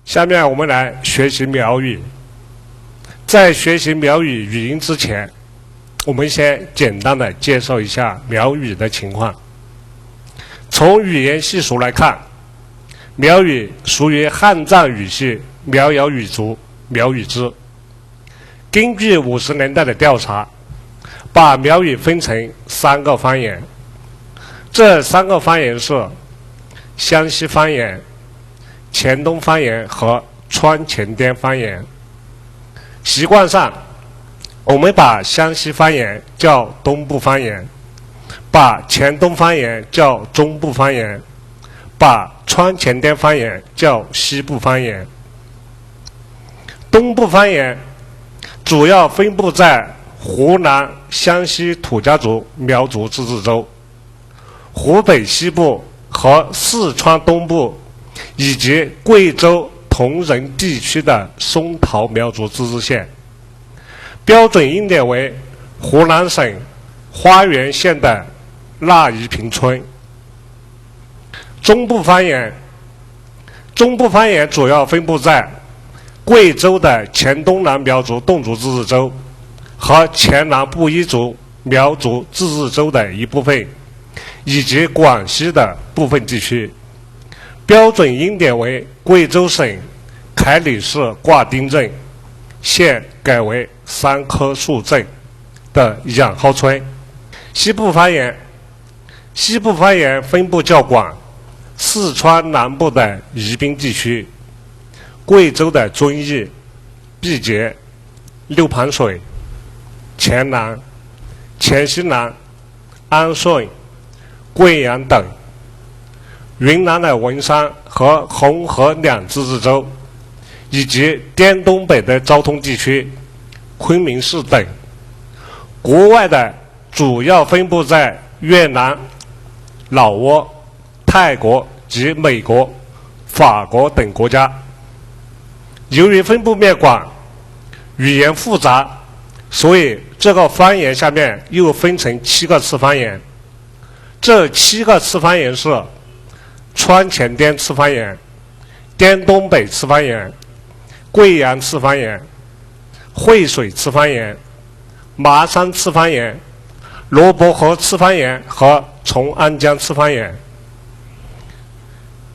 下面我们来学习苗语。在学习苗语语音之前，我们先简单的介绍一下苗语的情况。从语言系数来看，苗语属于汉藏语系苗瑶语族苗语支。根据50年代的调查，把苗语分成3个方言，这3个方言是湘西方言、黔东方言和川黔滇方言。习惯上，我们把湘西方言叫东部方言，把黔东方言叫中部方言，把川黔滇方言叫西部方言。东部方言主要分布在湖南、湘西土家族苗族自治州、湖北西部和四川东部，以及贵州铜仁地区的松桃苗族自治县。标准音点为湖南省花垣县的腊宜坪村。中部方言主要分布在贵州的黔东南苗族侗族自治州和黔南布依族苗族自治州的一部分，以及广西的部分地区。标准音点为贵州省凯里市挂丁镇，现改为3棵树镇的养蒿村。西部方言分布较广，四川南部的宜宾地区、贵州的遵义、毕节、六盘水、黔南、黔西南、安顺、贵阳等，云南的文山和红河两自治州，以及滇东北的昭通地区、昆明市等。国外的主要分布在越南、老挝、泰国及美国、法国等国家。由于分布面广，语言复杂，所以这个方言下面又分成7个次方言。这7个次方言是川黔滇次方言、滇东北次方言、贵阳次方言、惠水次方言、麻山次方言、罗伯河次方言和崇安江次方言。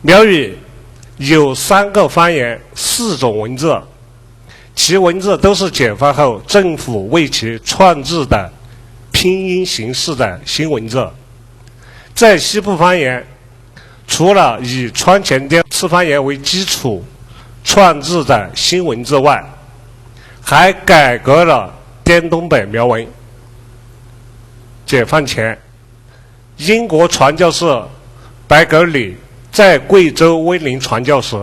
苗语有3个方言，4种文字，其文字都是简化后政府为其创制的拼音形式的新文字。在西部方言，除了以川黔滇次方言为基础创制的新文字外，还改革了滇东北苗文。解放前，英国传教士白格里在贵州威宁传教时，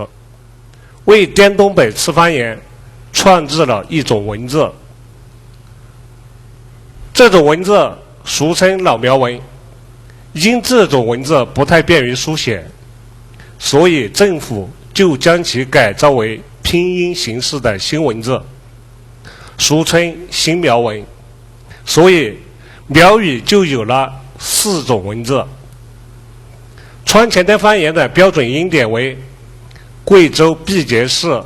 为滇东北次方言创制了一种文字，这种文字俗称老苗文。因这种文字不太便于书写，所以政府就将其改造为拼音形式的新文字，俗称新苗文。所以苗语就有了4种文字。川黔滇方言的标准音点为贵州毕节市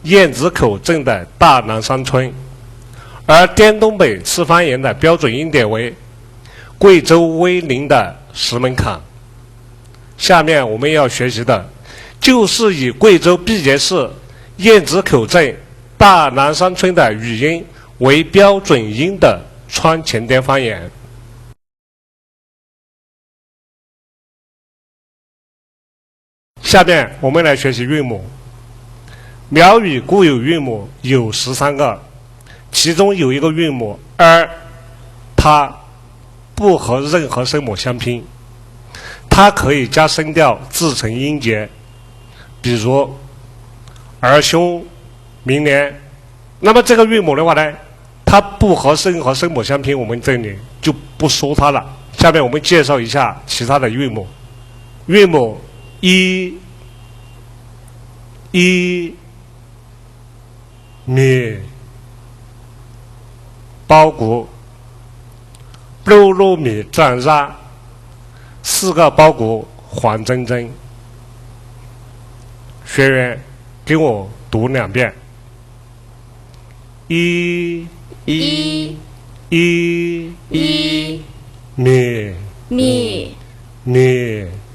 燕子口镇的大南山村，而滇东北次方言的标准音点为贵州威宁的石门坎。下面我们要学习的就是以贵州毕节市燕子口镇大南山村的语音为标准音的川黔滇方言。下面我们来学习韵母。苗语固有韵母有13个，其中有一个韵母它不和任何声母相拼，它可以加声调自成音节，比如儿兄、明年。那么这个韵母的话呢，它不和任何声母相拼，我们这里就不说它了。下面我们介绍一下其他的韵母。韵母一、米、包谷、肉米蘸瓤，4个包谷黄铮铮。学员，给我读2遍。一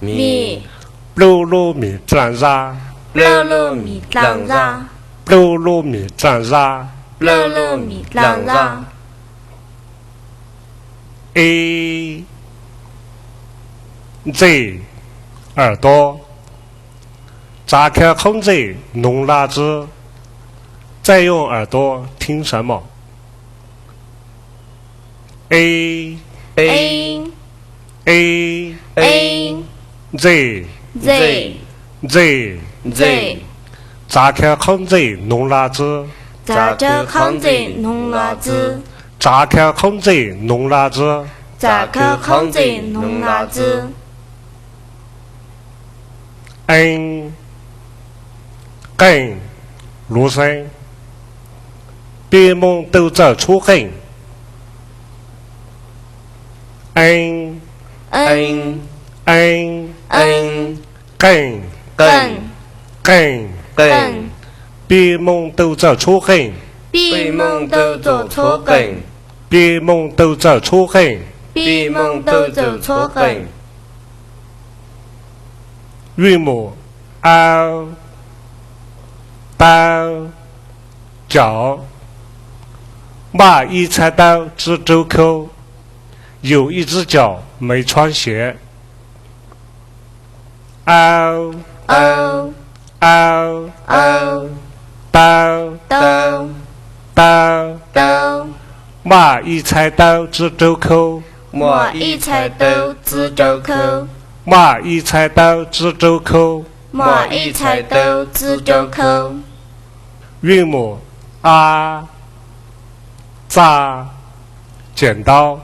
米布鲁米长沙A Z 耳朵，扎开空子弄蜡纸，再用耳朵听什么 ？A Z 扎开空子弄蜡纸，扎开空子弄蜡纸，扎开空子弄蜡纸，扎开空子弄蜡纸。跟芦笙，别梦都在出痕。跟，别梦都在出痕。别梦都做错根，别梦都在出痕。别梦都做错根。韵母 ao 包脚，马一踩到只周口，有一只脚没穿鞋。ao 包马一踩到只周口，马一踩到只周口，马一踩到只周口，马一踩到只周口。韵母啊扎剪刀，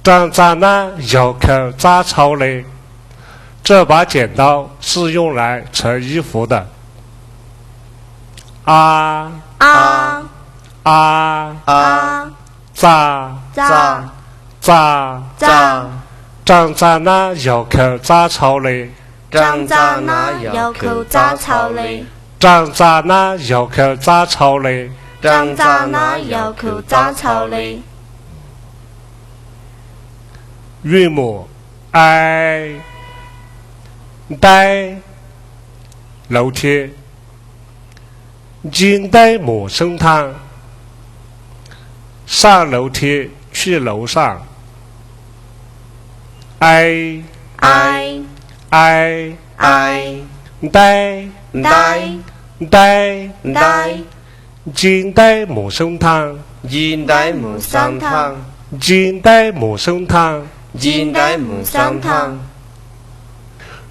长在那腰口扎草嘞。这把剪刀是用来扯衣服的。长在那腰口扎草嘞，长在那腰口扎草嘞，长在那腰口扎草嘞，长在那腰口扎草嘞。韵母 i 带楼梯，近代陌生堂，上楼梯去楼上。I 带近代陌生堂，近代陌生堂，近代陌生堂，近代陌生堂。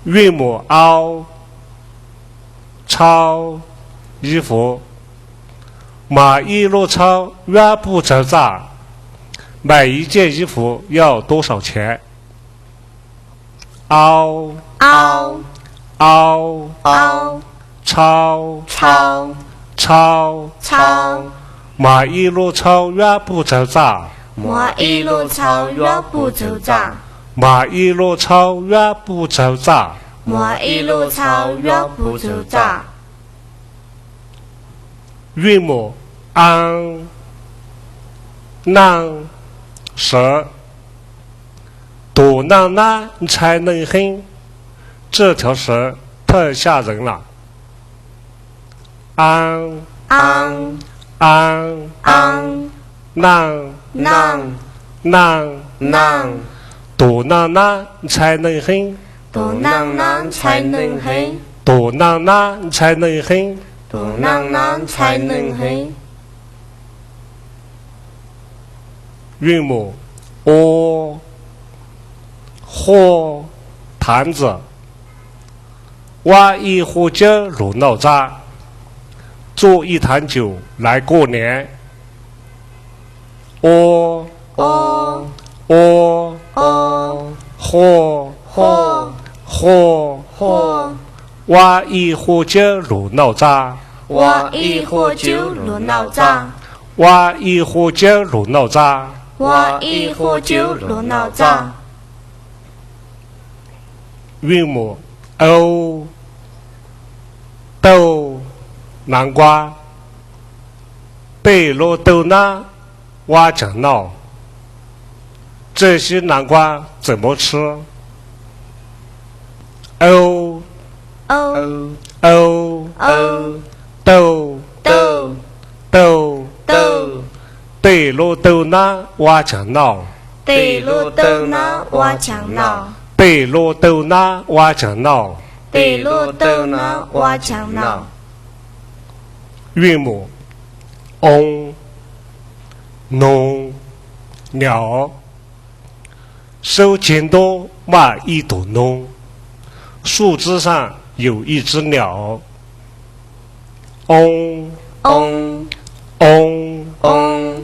韵母 ao 抄衣服，买一摞钞远不走杂，买一件衣服要多少钱？ao 抄买一摞钞远不走杂，买一摞钞远不走杂，买一摞钞远不走杂，买一摞钞远不走杂。韵母 ang 囊蛇，多囊囊才能很，这条蛇太吓人了。ang 囊多囊囊才能很，多囊囊才能很，多囊囊才能很，多囊囊才能很。韵母 o 喝坛子，挖一壶酒入脑渣，做一坛酒来过年。喝挖一壶酒入脑渣，挖一壶酒入脑渣，挖一壶酒入脑渣，挖一壶酒入脑渣。韵母 o 豆南瓜，贝罗豆那挖讲闹。这些南瓜怎么吃？哦哦哦哦豆豆豆豆贝罗豆那挖讲闹。贝罗豆那挖讲闹。贝罗豆那挖讲闹。贝罗豆那挖讲闹。韵母 on 农鸟，手牵多马一朵农，树枝上有一只鸟。on on on on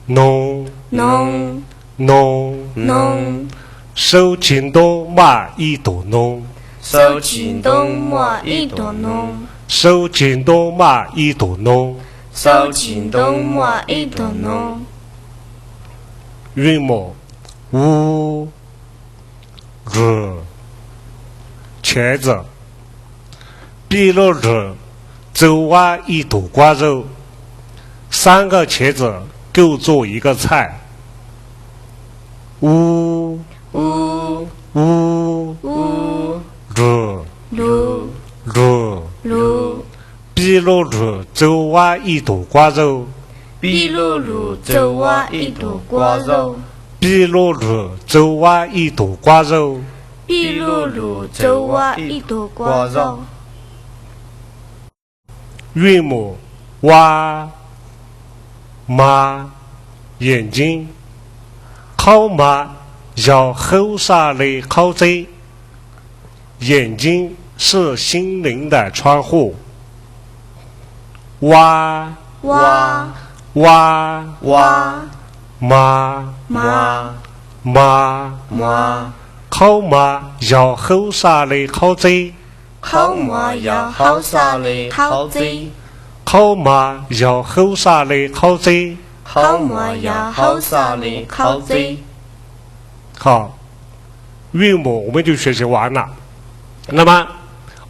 农农农农，手牵多马一朵农，手牵多马一朵农，手牵多马一朵农。手牵多马一朵农。韵母 u 日茄子，比了日就挖一朵瓜肉，3个茄子够做一个菜。u 乌日如如比了日就挖一朵瓜肉，比如如就挖一朵瓜肉，比了日就挖一朵瓜肉。比如如就挖一朵瓜肉。韵母挖马眼睛，靠马要后沙的靠嘴，眼睛是心灵的窗户。挖挖挖挖马马马靠马要后沙的靠嘴，靠马要好沙的靠嘴，靠马要后沙的靠嘴。靠马要好沙的靠嘴。好，韵母我们就学习完了。那么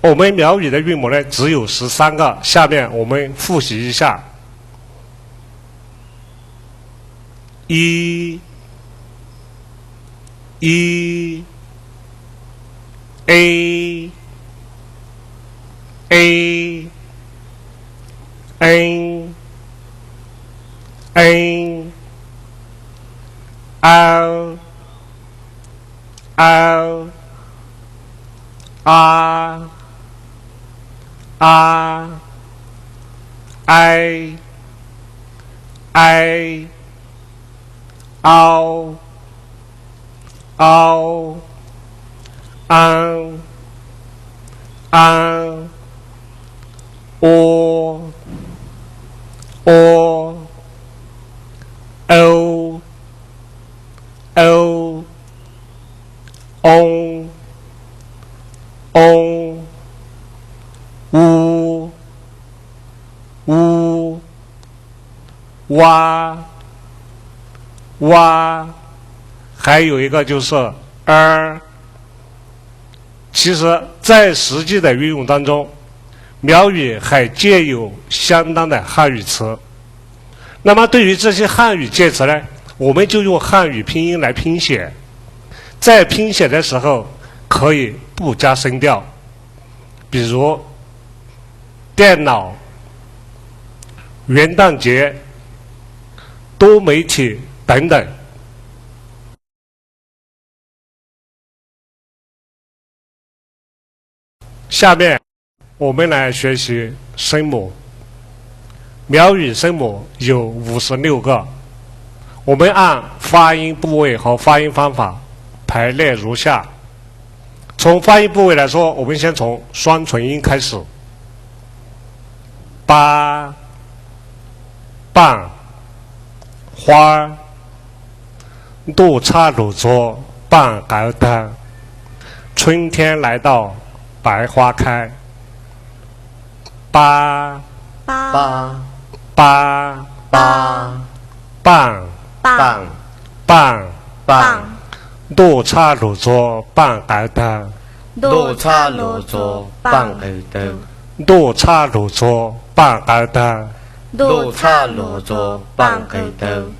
我们苗语的韵母呢，只有13个。下面我们复习一下：一 a n l r I O N哇，还有一个就是其实在实际的运用当中，苗语还借有相当的汉语词。那么对于这些汉语介词呢，我们就用汉语拼音来拼写，在拼写的时候可以不加声调，比如电脑、元旦节、多媒体等等。下面我们来学习声母。苗语声母有56个，我们按发音部位和发音方法排列如下。从发音部位来说，我们先从双唇音开始：八、棒、花、路叉路左、棒高的。春天来到，白花开。八八八八棒棒棒，棒，路叉路左，棒高的。路叉路左棒耳朵。落差落座半高头，落差落座半高头，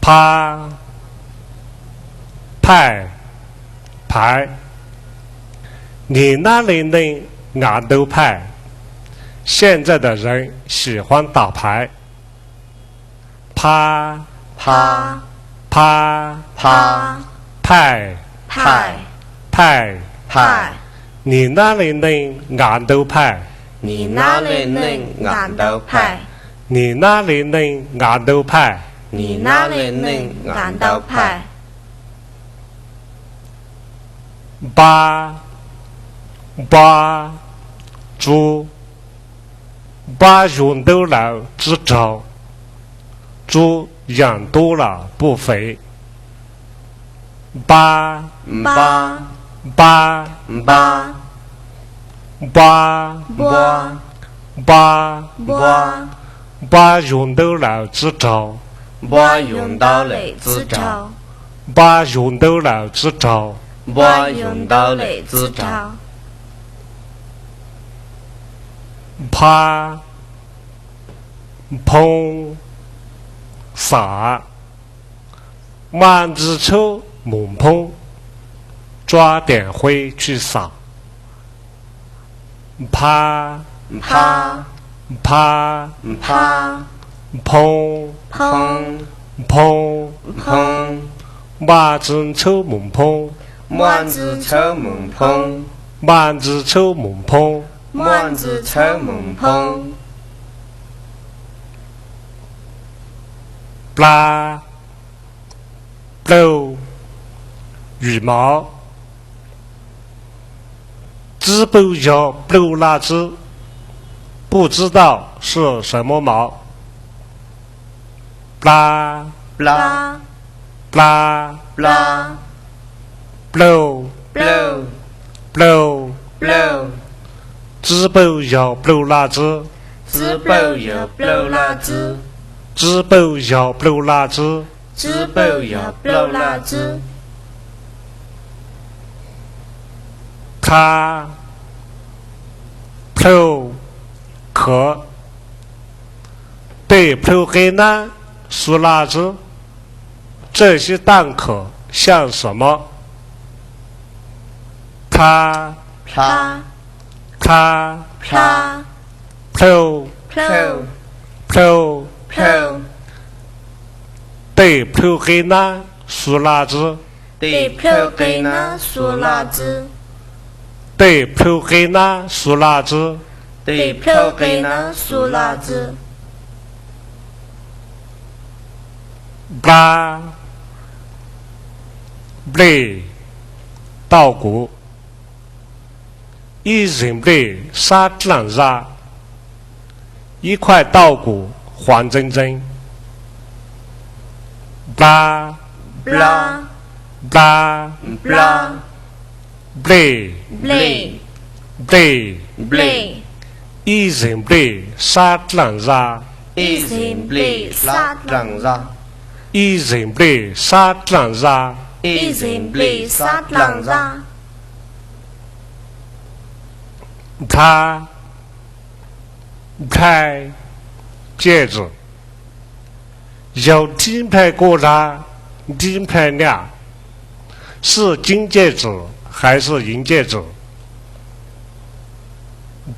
趴派牌，你那里能俺都派。现在的人喜欢打牌，趴趴趴趴派派派，派，你那里能俺都派，你那里能俺都派，你那里能俺都派。你那里能俺都派，八猪，把用多了只找，猪养多了不肥。八八八八八八八八把用多了只找，把用到嘞只找，把用多了只找。把用到嘞只找，趴碰撒，满只抽猛碰，抓点灰去撒。趴趴趴趴碰碰碰，碰，满只抽猛碰，满只抽猛碰，满只抽猛碰。满只抽猛碰，拉漏羽毛，知不要漏那只，不知道是什么毛。拉拉拉拉漏，blow 漏， blow，知不要漏那只，只不要 blow 那只，知不要漏那只。只不要 blow 那只，他剖壳被剖开呢是哪只？这些蛋壳像什么？他啪他啪剖 blow 剖 blow，被剖开呢是哪只？被 blow 给那苏那只，被剖开呢是哪只？被 blow 给那苏那只，拉累稻谷，一人类杀烂杀，一块稻谷黄澄澄。拉拉拉拉累累累，累，一人类杀烂杀，一人累杀狼杀，一人类杀烂杀。一人累杀狼杀，他开戒指，有金牌过来，金牌亮，是金戒指还是银戒指？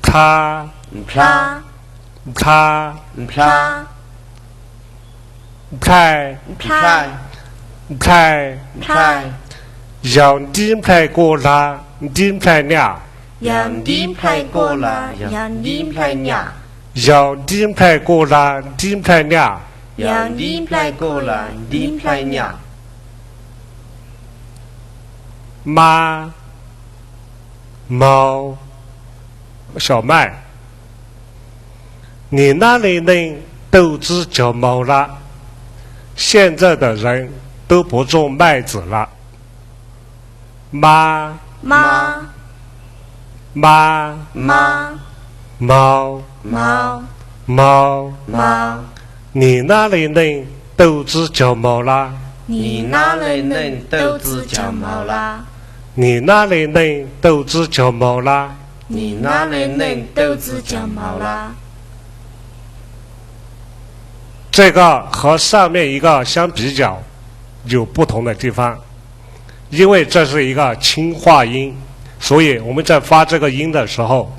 他啪他啪开啪开，啪，有金牌过来，金牌亮，让你派过来，让你派呀，有金牌过来，金牌亮。让你派过来，你派呀，妈猫小麦，你那里能都知叫猫了？现在的人都不种麦子了。妈妈妈妈猫猫猫，猫，你那里能都知叫猫了？你哪里能都知叫猫啦？你那里能都知叫猫了？你哪里能斗志讲毛啦？这个和上面一个相比较有不同的地方，因为这是一个轻化音，所以我们在发这个音的时候，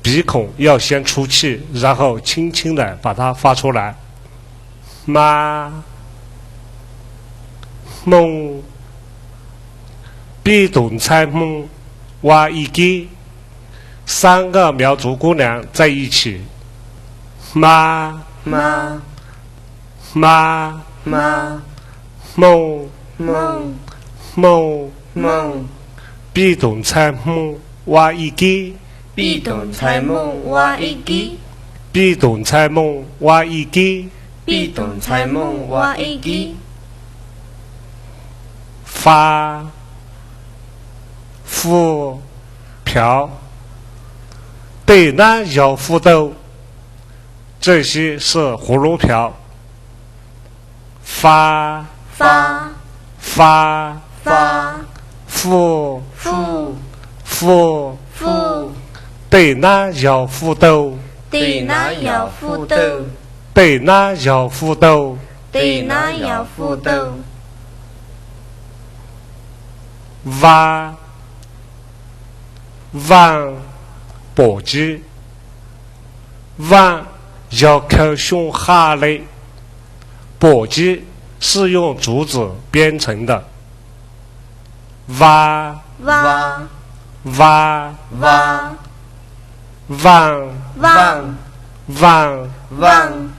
鼻孔要先出气，然后轻轻的把它发出来。妈梦 ，be 动猜梦，哇一个，三个苗族姑娘在一起，妈妈妈妈梦梦梦梦， ，be 动猜梦，哇一个。必动猜梦哇一个， be 动猜梦，哇一个。必动猜梦哇一个，发富瓢对南摇富豆，这些是葫芦瓢。发发发发富富富富，对南摇富豆，对那摇富豆，对南摇富豆。对那摇富豆，弯弯簸箕，弯要靠胸下来，簸箕是用竹子编成的。弯哇弯哇弯汪弯汪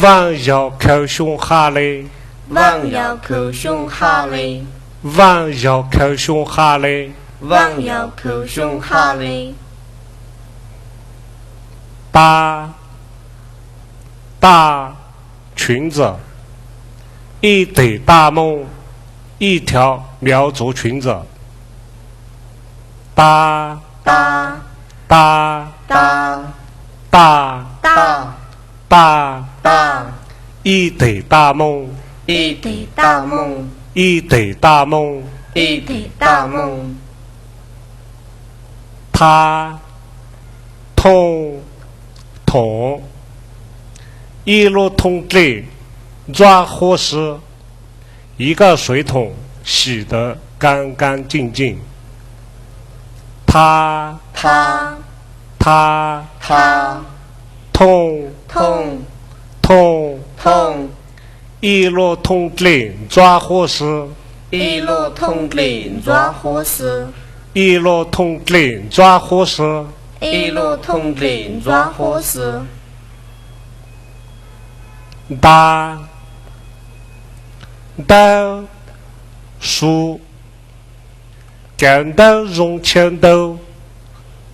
弯要靠胸下来，汪要口胸下来，弯要靠胸下来。汪要口胸下来，搭大裙子，一对大梦，一条苗族裙子。搭搭搭搭搭搭搭，搭，一对大梦，一对大梦，一对大梦。一对大梦，他通桶，一路通对抓活尸，一个水桶洗得干干净净。他他通痛一路通对抓活尸，一路通灵抓活尸，一路通对抓活尸。一路通灵抓活尸，大书感到容钱多，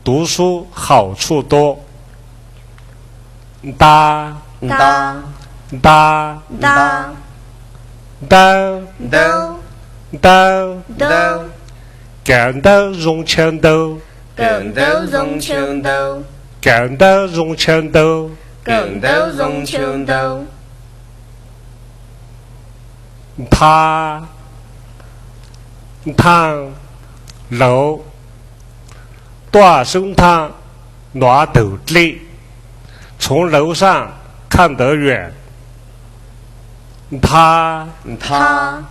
读书好处多。大搭大搭大都大都，感到容钱多，更都容穷都，感到容钱多。更都容穷都，他楼大声堂拿斗笠，从楼上看得远。他他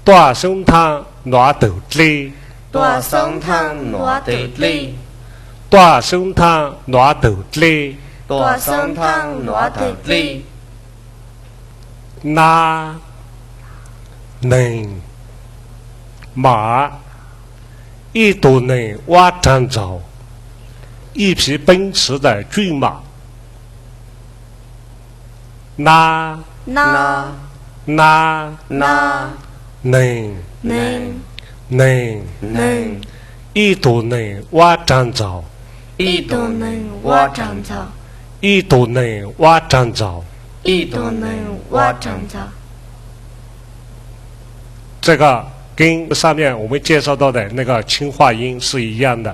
大声堂拿斗笠，大声堂拿斗笠，大声堂拿斗笠。大声堂拿斗笠，那能马一头能挖站着，一匹奔驰的骏马。那那能一头能挖站着，一都能挖长草，一头能挖站着。一都能挖长草，这个跟上面我们介绍到的那个轻化音是一样的。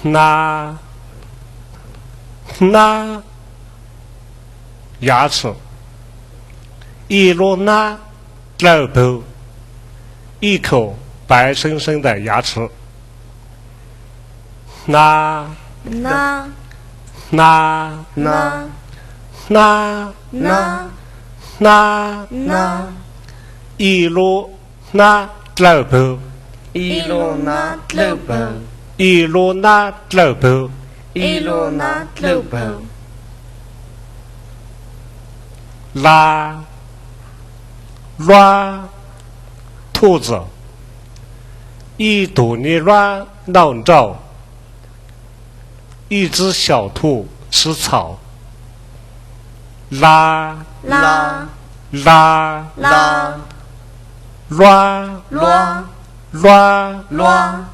那牙齿一罗那老婆，一口白生生的牙齿。那那那那那那那那一罗那老婆，一罗那老婆，一罗那老婆，一罗那老婆，拉拉兔子，一肚里乱闹着，一只小兔吃草。拉拉拉拉拉拉拉，拉，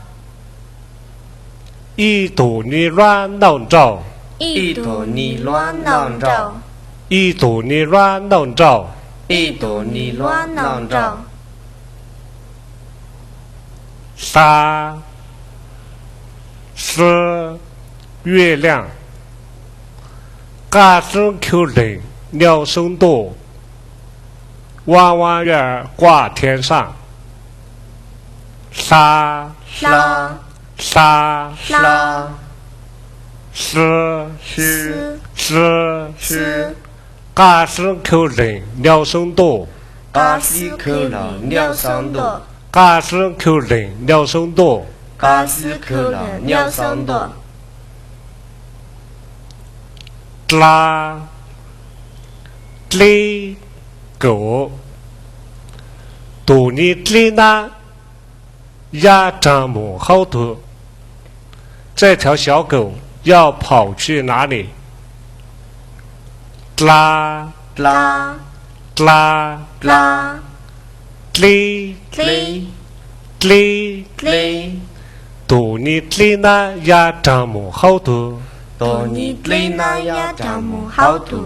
一肚里乱闹着，一肚里乱闹着，一肚里乱闹着。一肚里乱闹着。沙是月亮，嘎声口人鸟声多，弯弯月儿挂天上。沙沙沙沙是是嘎声口人鸟声多，嘎西口人鸟声多，嘎声口人鸟声多。嘎西口人鸟声多。拉里狗，肚里里那压着母好多。这条小狗要跑去哪里？拉拉拉拉里哩里，哩，肚里里那压着母好多。肚里里那呀长母好多，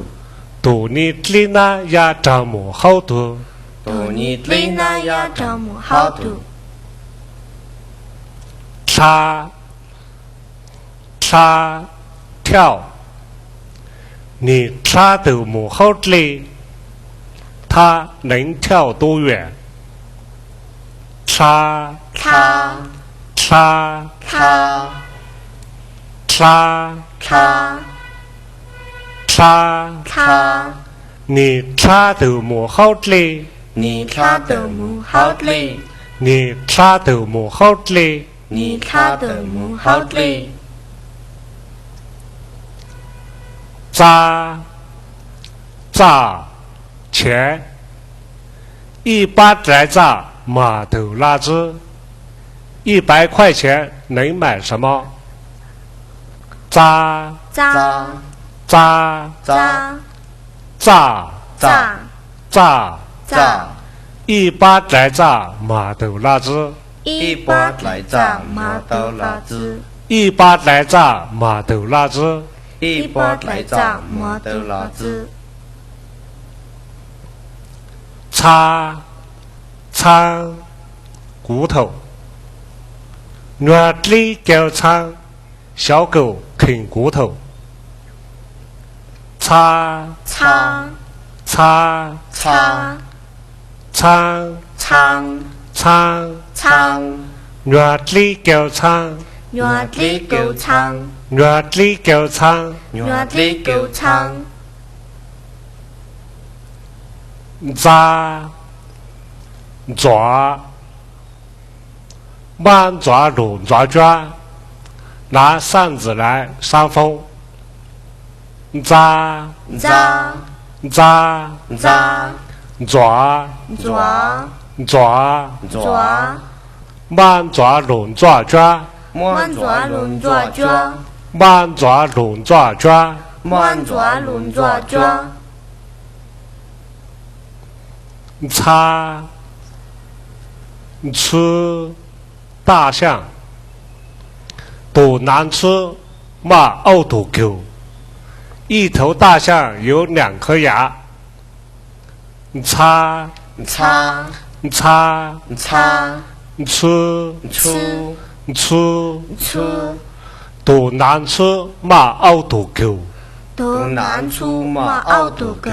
肚里里那压着母好多。肚里里那呀长母好多。叉叉跳，你叉都母好累，它能跳多远？叉叉叉叉叉叉叉，叉，你叉都母好累，你叉的母好累，你叉都母好累。你叉的母好累。砸砸钱，100来砸码头垃圾，100块钱能买什么？砸扎砸扎砸扎砸扎，100来砸码头垃圾，100来扎马豆辣子，100来砸码头垃圾。 ，100来扎马豆辣子。擦擦骨头，软里叫擦，小狗啃骨头。擦擦擦擦擦苍擦，苍，软里叫擦，软里狗苍，软里叫擦，软里狗苍。抓抓，慢抓龙抓抓，拿扇子来扇风。抓扎抓扎抓抓抓，抓，慢抓龙抓抓，慢抓龙抓抓，慢抓龙抓抓。慢抓龙抓抓。擦吃大象，多难吃骂呕吐狗。一头大象有2颗牙。擦擦擦擦吃出吃出，多难吃骂呕吐狗。都难出马奥土狗，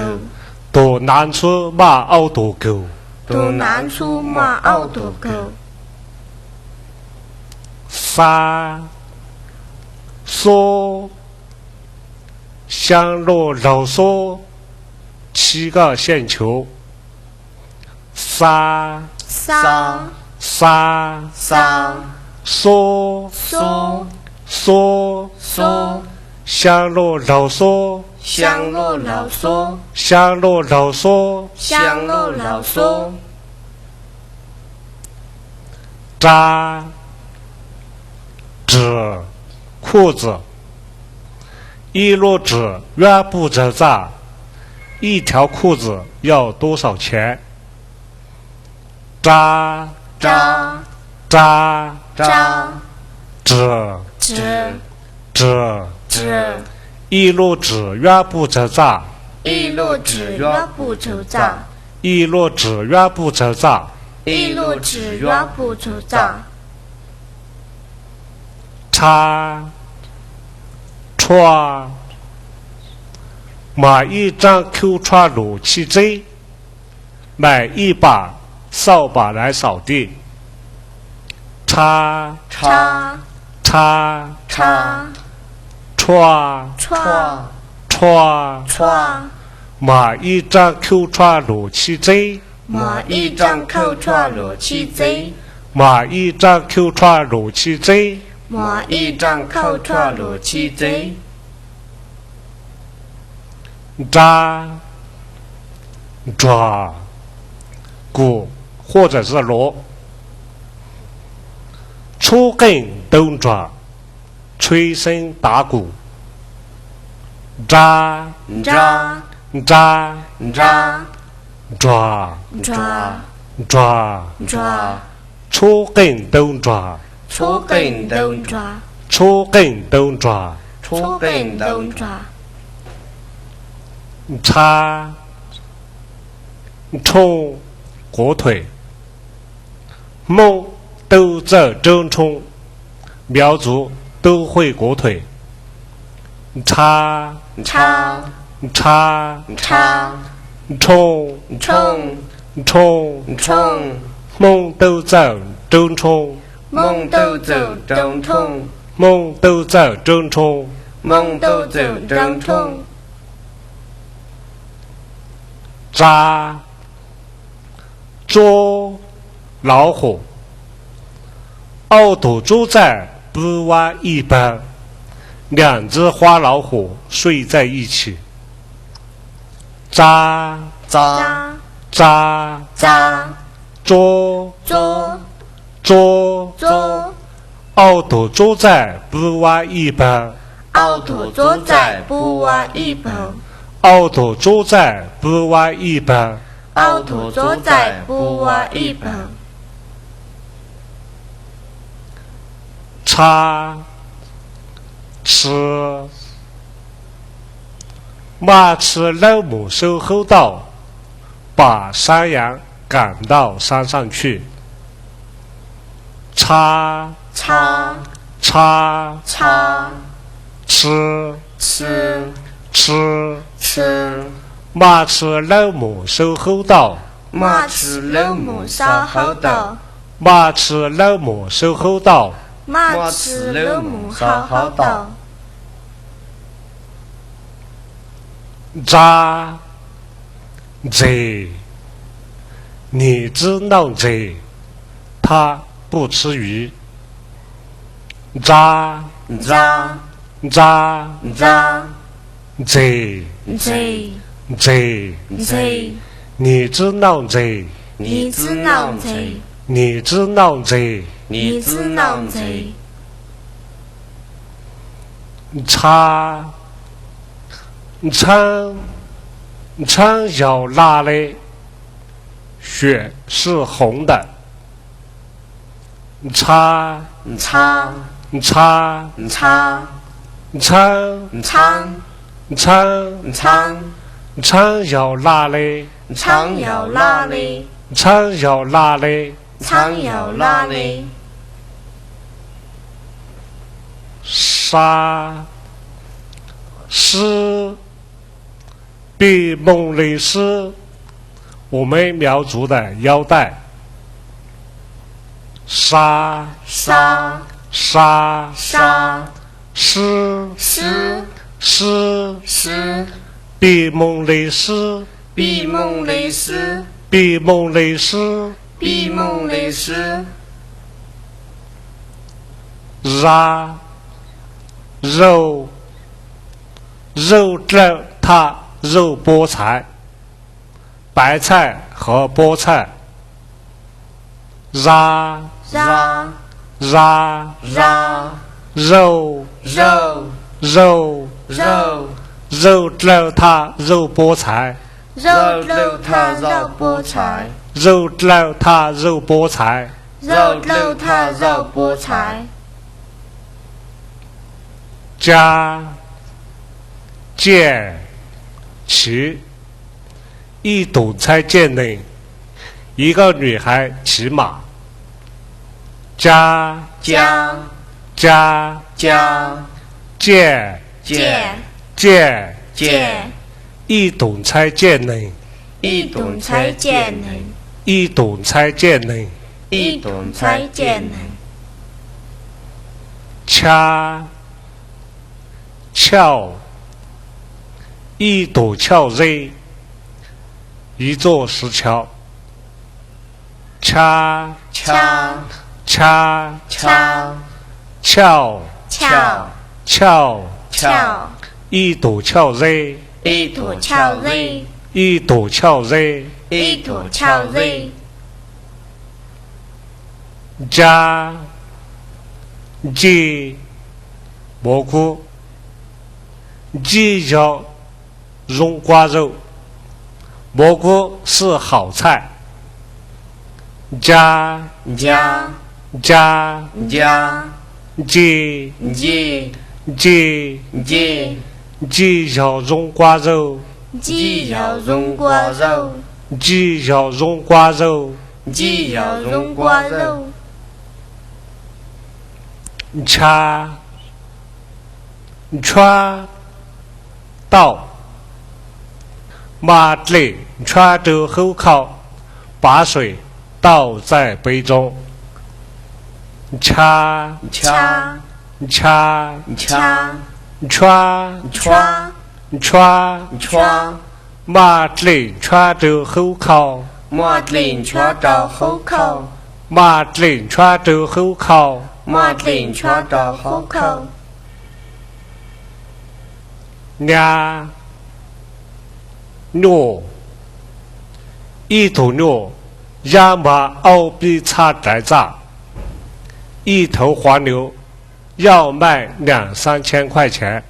多难处马熬多久，多难处马熬多久。三说香罗绕说7个线球，三说香罗绕说香罗绕说扎纸裤子，一摞纸原不着扎，一条裤子要多少钱？扎纸一摞纸原不着扎，一摞纸原不着扎，一摞纸原不着扎，一摞纸原不着扎。穿买一张 Q 穿路气针，买一把扫把来扫地。穿买一张 Q 穿路气针，买一张 Q 穿路气针，买一张 Q 穿路气针，买一张 Q 穿路气针。抓鼓或者是锣，出根动抓，吹声打鼓。抓出根动抓，出根动抓，出根动抓，出根动抓。冲火腿，梦都在争冲，苗族都会火腿。冲梦都在争冲，梦都在争冲，梦都在争冲，梦都在争冲。捉老虎，凹头猪在不挖一般，两只花老虎睡在一起。捉凹头猪在不挖一般，凹头猪在不挖一般，凹头猪在不挖一般，凹头猪在不挖一般。吃马吃老母守候道，把山羊赶到山上去。吃马吃老母守候道，马吃老母守候道，马吃老母守候道，马吃老母守候道。贼，你知道贼，他不吃鱼。贼，你知道贼，你知道贼，你知道贼，你知道贼。苍要辣嘞，血是红的。苍要辣嘞，苍要辣嘞，苍要辣嘞，苍要辣嘞。诗比蒙雷是我们苗族的腰带。沙沙沙沙是是是是比蒙雷是比蒙雷是比蒙雷是比蒙雷是ra肉肉这它肉菠菜白菜和菠菜ra ra ra ra 肉肉肉肉肉这它肉菠菜肉肉它肉菠菜肉这它肉菠菜肉肉它肉菠菜加见骑一懂才见能一个女孩骑马加加加加见见见见一懂才见能一懂才见能一懂才见能一懂才见能掐翘一堵翘人一座石桥掐掐掐掐翘翘翘翘一堵翘人一堵翘人一堵翘人一堵翘人加鸡蘑菇鸡叫绒瓜肉蘑菇是好菜加加加加鸡鸡鸡鸡鸡叫绒瓜肉鸡要绒瓜肉鸡叫绒瓜肉鸡要绒瓜肉掐穿到马里穿着后靠把水倒在杯中掐掐掐掐穿穿穿穿马里穿着后靠马铃穿到后口马里穿着后靠马铃穿到后口俩牛一头牛压马熬比差带炸一头黄牛要卖2-3千块钱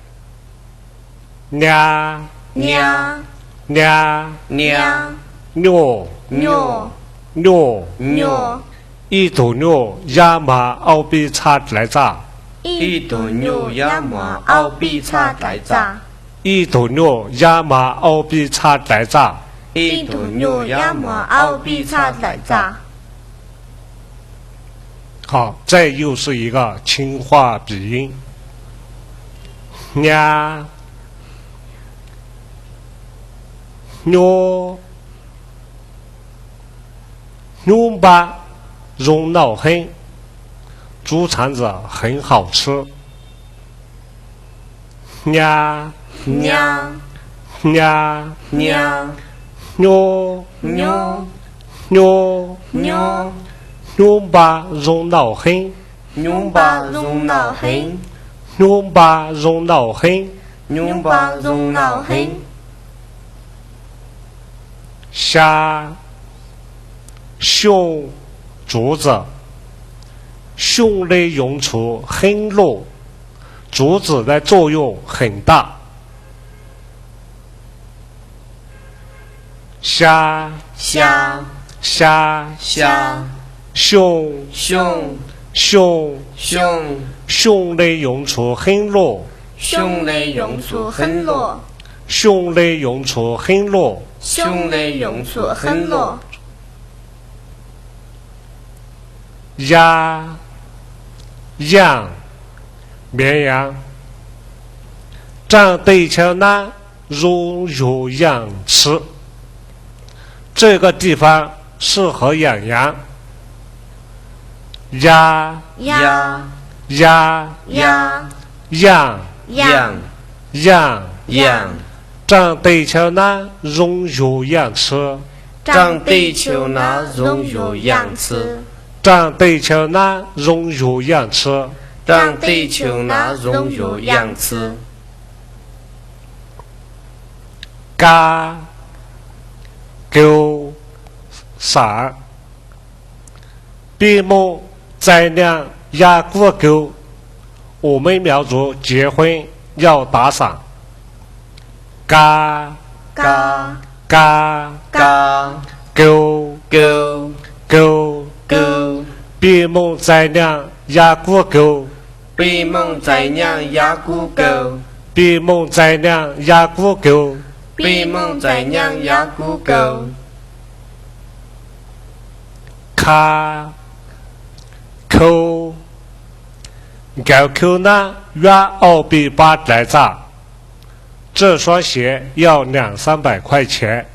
俩娘俩娘牛牛牛牛一头牛压马熬比差来炸一头牛压马熬比差带炸一头牛压马熬比差来炸一头牛压马熬比差带炸好，这又是一个轻化鼻音呀牛牛巴容脑很猪肠子很好吃呀娘呀娘牛牛牛牛牛巴容脑很牛巴容脑很牛巴容脑很牛巴容脑很虾熊竹子熊的用处很弱竹子的作用很大虾虾虾虾熊熊熊熊熊的用处很弱熊的用处很弱熊的用处很弱熊的用处很弱鸭羊绵羊长得像那如有养吃。这个地方适合养羊。鸭鸭鸭鸭羊羊羊羊，长地球那荣有养吃。长地球那荣有养吃。长地球那荣有养吃。长地球那荣有养吃。嘎狗傻闭幕再亮压过狗，我们苗族结婚要打赏。嘎嘎嘎嘎狗狗狗狗，闭幕再亮压过狗，闭幕再亮压过狗，闭幕再亮压过狗，闭幕再亮压过狗。卡扣高扣那约280来着，这双鞋要200-300块钱。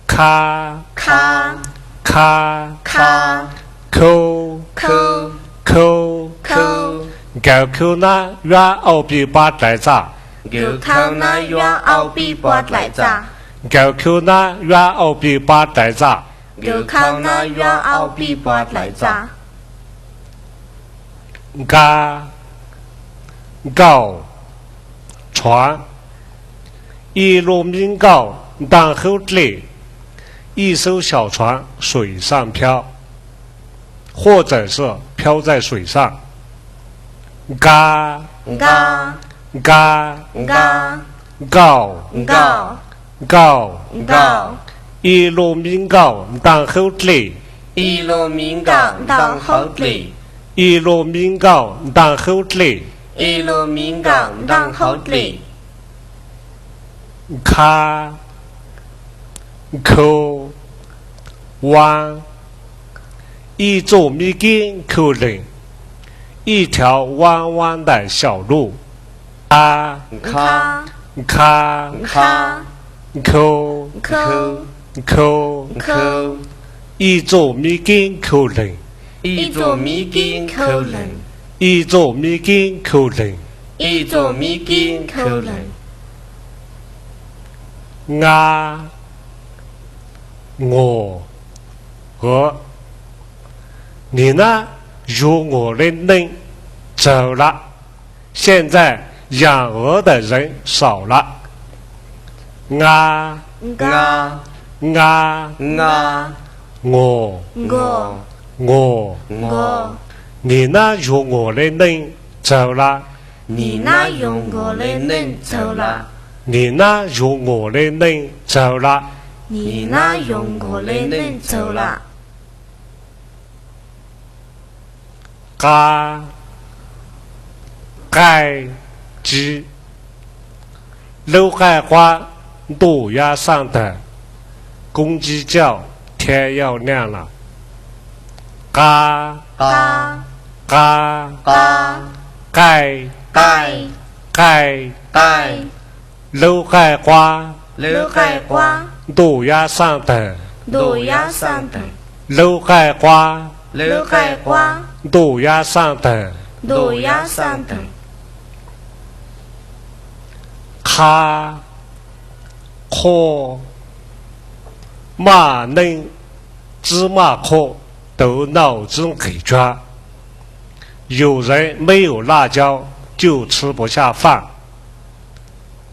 卡卡卡卡扣扣扣扣，高扣那约280来着，狗靠那约280来着，高扣那约280来着。狗靠那约280来着。嘎高船一路民高当后里，一艘小船水上漂，或者是漂在水上。嘎嘎嘎嘎高高高高，一路民高当后里，一路民高当后里，一路民高当后里。一路民高当后里。卡扣弯一座米根口岭，一条弯弯的小路。卡卡卡卡扣扣扣扣，一座米根口岭，一座米根口岭，一座米根口岭。一座米根口岭。我你呢？有我的人走了，现在养鹅的人少了。嘎我你那有我的人走了，你那用我的人走了，你那有我的人走了。你那用我的人走了。嘎盖鸡楼海花路牙上的公鸡叫，天要亮了。嘎嘎嘎嘎盖盖盖盖，楼海花楼海花路牙上的路牙上的，楼海花楼海花路牙上的路牙上的。卡壳马嫩芝麻壳都脑子给抓，有人没有辣椒就吃不下饭。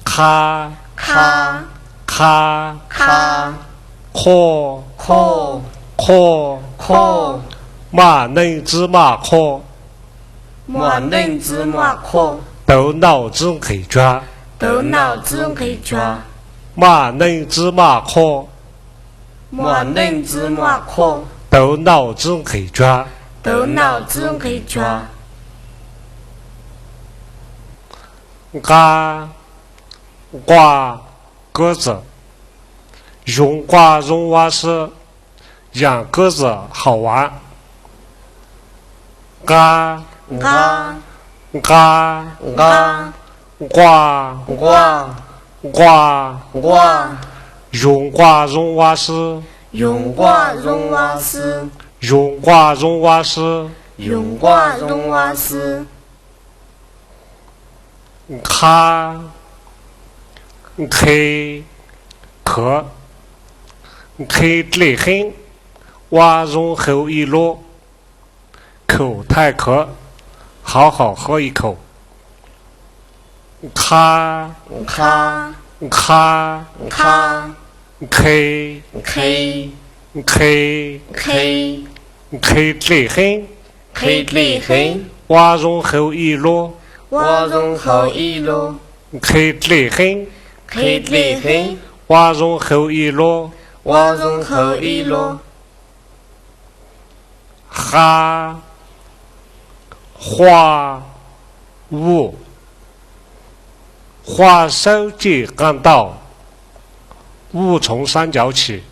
卡卡卡卡壳壳壳壳，马嫩芝麻壳马嫩芝麻壳都脑子给抓，都脑子给抓，马嫩芝麻壳马嫩芝麻壳都脑子给抓。都脑子给抓。嘎挂鸽子，用挂绒蛙是养鸽子好玩。嘎嘎嘎嘎挂呱瓜瓜用瓜绒瓦斯用瓜绒瓦斯用瓜绒瓦斯用瓜绒瓦斯卡可累很瓦绒后一摞口太渴好好喝一口卡卡卡卡 K K K K K 累很 K 累很瓦绒后一摞瓦绒后一摞 K 累很 K 累很瓦绒后一摞瓦绒后一摞哈花舞花手机赶到五从三角起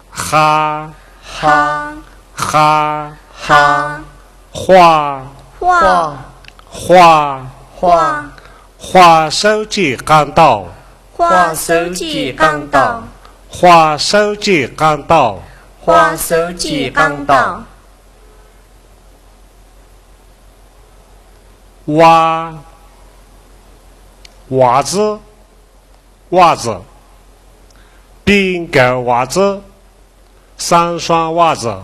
哈哈哈哈花花花花花手机赶到花手机刚到花手机赶到花手机刚到袜子饼干袜子3双袜子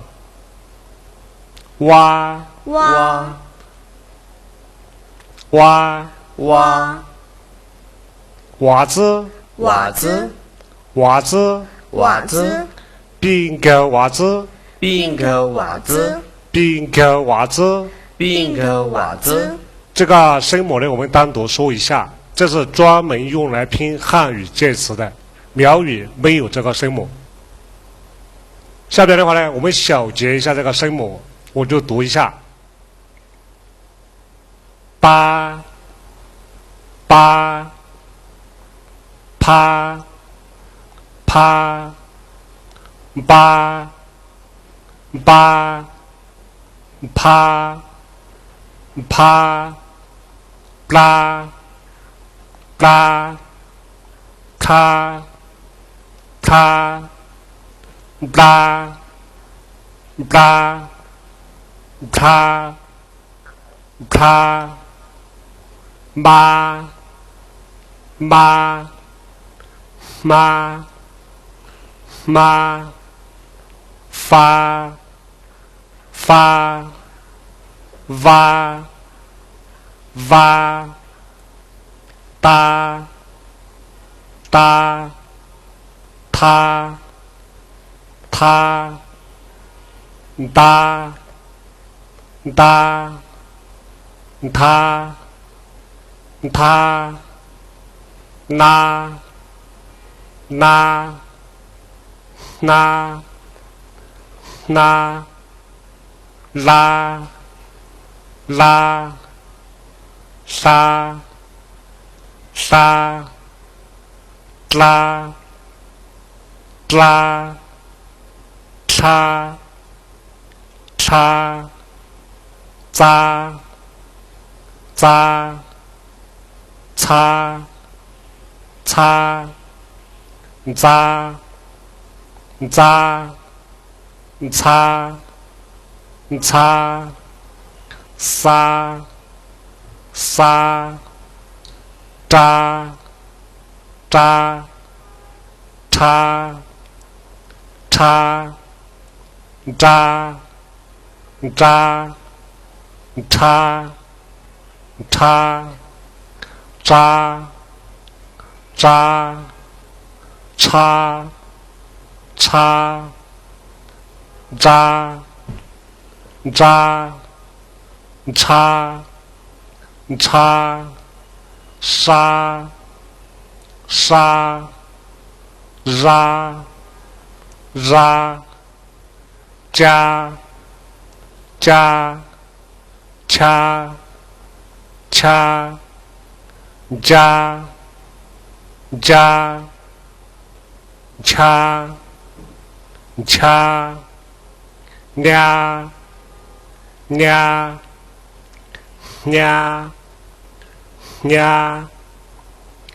哇袜子饼干袜子这个声母呢我们单独说一下，这是专门用来拼汉语介词的，苗语没有这个声母。下边的话呢我们小结一下这个声母，我就读一下八啪八啦咔妈发哒他啦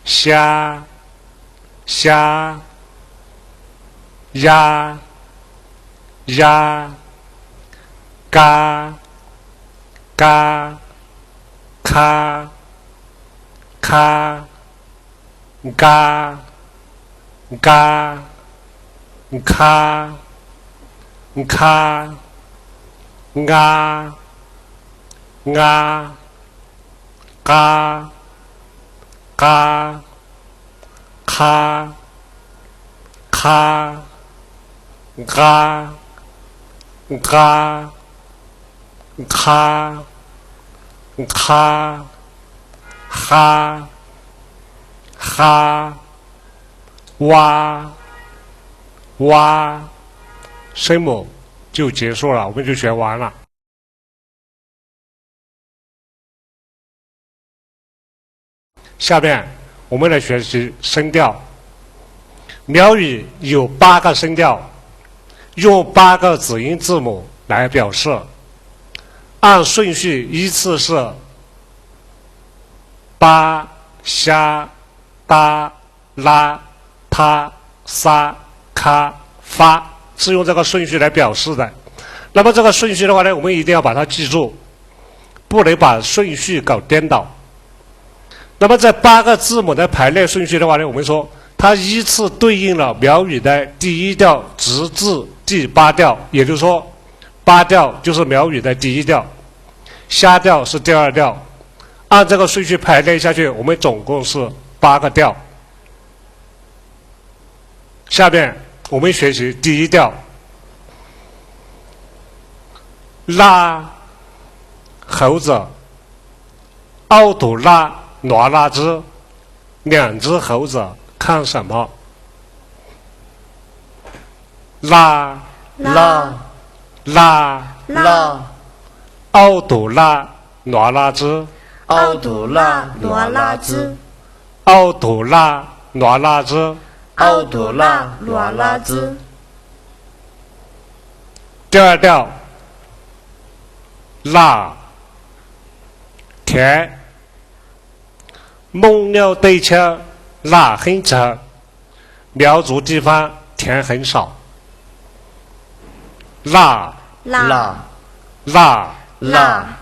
虾虾鸭鸭嘎嘎咔咔嘎嘎咔咔啊啊嘎嘎咔咔嘎嘎咔咔哈哈哇哇，声母就结束了，我们就学完了。下面我们来学习声调。苗语有8个声调，用8个子音字母来表示，按顺序依次是巴、虾、哒、拉、他、撒、咔、发，是用这个顺序来表示的。那么这个顺序的话呢，我们一定要把它记住，不能把顺序搞颠倒。那么这8个字母的排列顺序的话呢，我们说它依次对应了苗语的第1调直至第8调，也就是说8调就是苗语的第1调，虾调是第2调。按这个顺序排列下去，我们总共是8个调。下面我们学习第1调，拉猴子，奥杜拉挪拉兹，2只猴子看什么？拉拉拉拉奥杜拉挪拉兹，奥杜拉挪拉兹，奥杜拉挪拉兹。奥杜拉挪拉兹。第2调，辣甜，蒙鸟对枪，辣很长，苗族地方甜很少。辣拉辣拉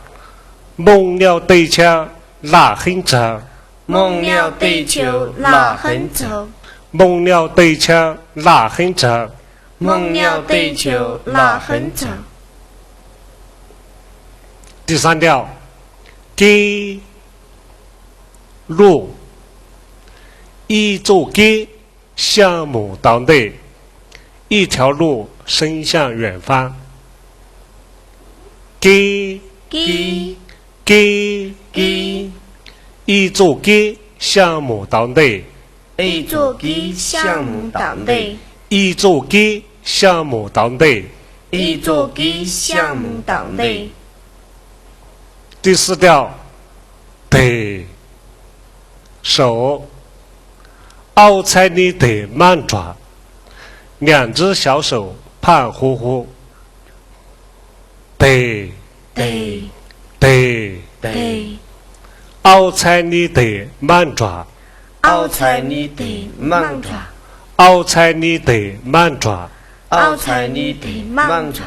蒙鸟对枪，辣很长，蒙鸟对球拉很长，蒙鸟对枪，辣很长。蒙鸟对球拉很长。第3调，给路，一座给向牡丹队，一条路伸向远方。给给给给一座给向牡丹队，一座给向牡丹队，一座给向牡丹队。一座给向牡丹队。第4调，得手，奥菜你得慢抓，2只小手胖乎乎。得得得得奥菜你得慢抓，奥菜你得慢抓，奥菜你得慢抓。奥菜你得慢抓。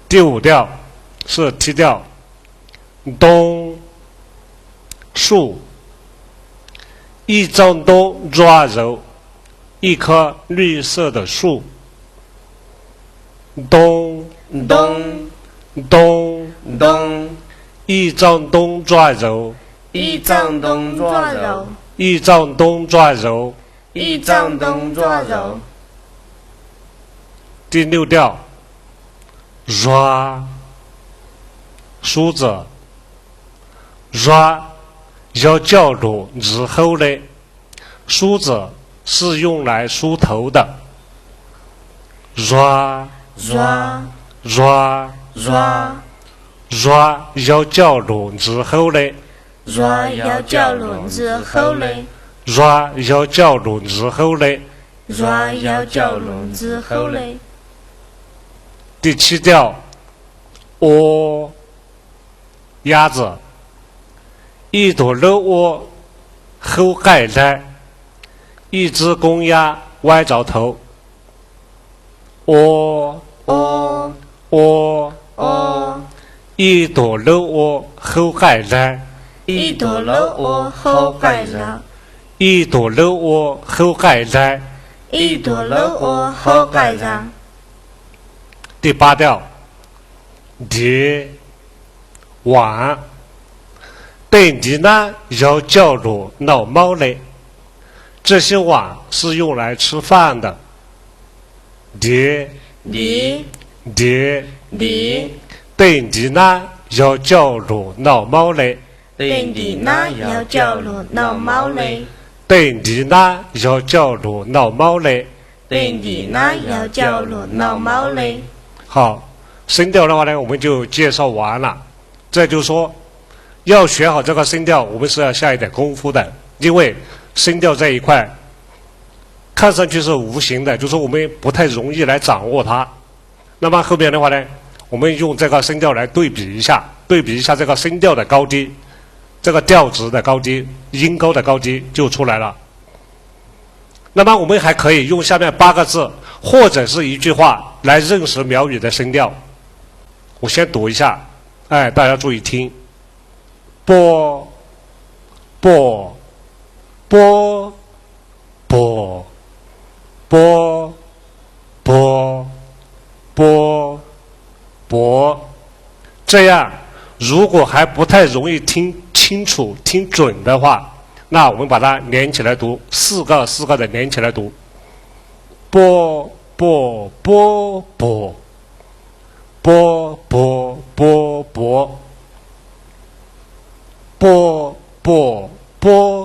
第5调是T调，冬树，一张冬抓柔，一棵绿色的树。冬冬冬冬一张冬抓柔，一张冬抓柔，一张冬抓柔。一张冬抓柔。第6调，抓梳子，抓要叫入之后呢，梳子是用来梳头的。抓抓抓抓抓要叫入之后呢，抓要叫入之后嘞，抓要叫入之后呢。抓要叫入之后嘞。第7调，鸭子，一朵肉窝后盖在，一只公鸭歪着头。喔喔喔，喔，一朵肉窝后盖在，一朵肉窝后盖着，一朵肉窝后盖在。一朵肉窝后盖着。第8调，蝶碗，本地呢要叫做老猫嘞，这些碗是用来吃饭的。蝶梨蝶，梨，本地呢要叫做老猫嘞，本地那要叫做老猫嘞，本地呢要叫做老猫嘞。本地那要叫做老猫嘞。好，声调的话呢，我们就介绍完了。这就是说，要学好这个声调，我们是要下一点功夫的，因为声调这一块看上去是无形的，就是我们不太容易来掌握它。那么后面的话呢，我们用这个声调来对比一下这个声调的高低，这个调值的高低，音高的高低就出来了。那么我们还可以用下面8个字或者是一句话来认识苗语的声调。我先读一下，大家注意听：波波波波波波波波。这样，如果还不太容易听清楚、听准的话，那我们把它连起来读，4个的连起来读：波波波波波波波波波波波波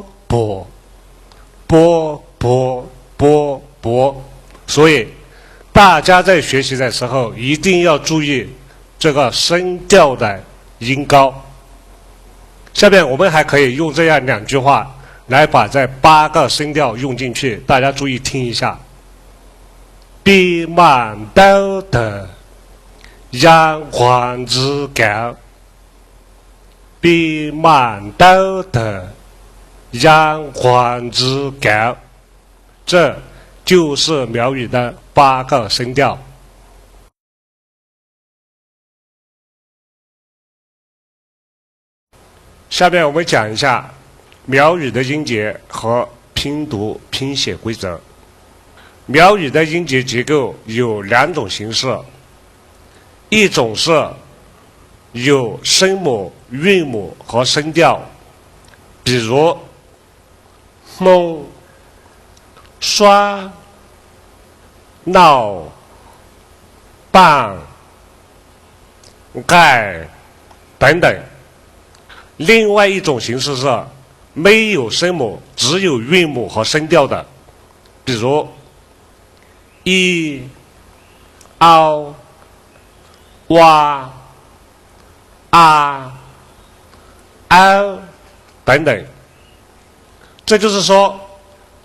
波波波波。所以大家在学习的时候一定要注意这个声调的音高。下面我们还可以用这样2句话来把这8个声调用进去，大家注意听一下：比满豆的阳光之高，比满豆的阳光之高。这就是苗语的8个声调。下面我们讲一下苗语的音节和拼读拼写规则。苗语的音节结构有2种形式，一种是有声母、韵母和声调，比如蒙、刷、闹、棒、盖等等。另外一种形式是没有声母，只有韵母和声调的，比如一、嗷、哇、啊、嗷等等。这就是说，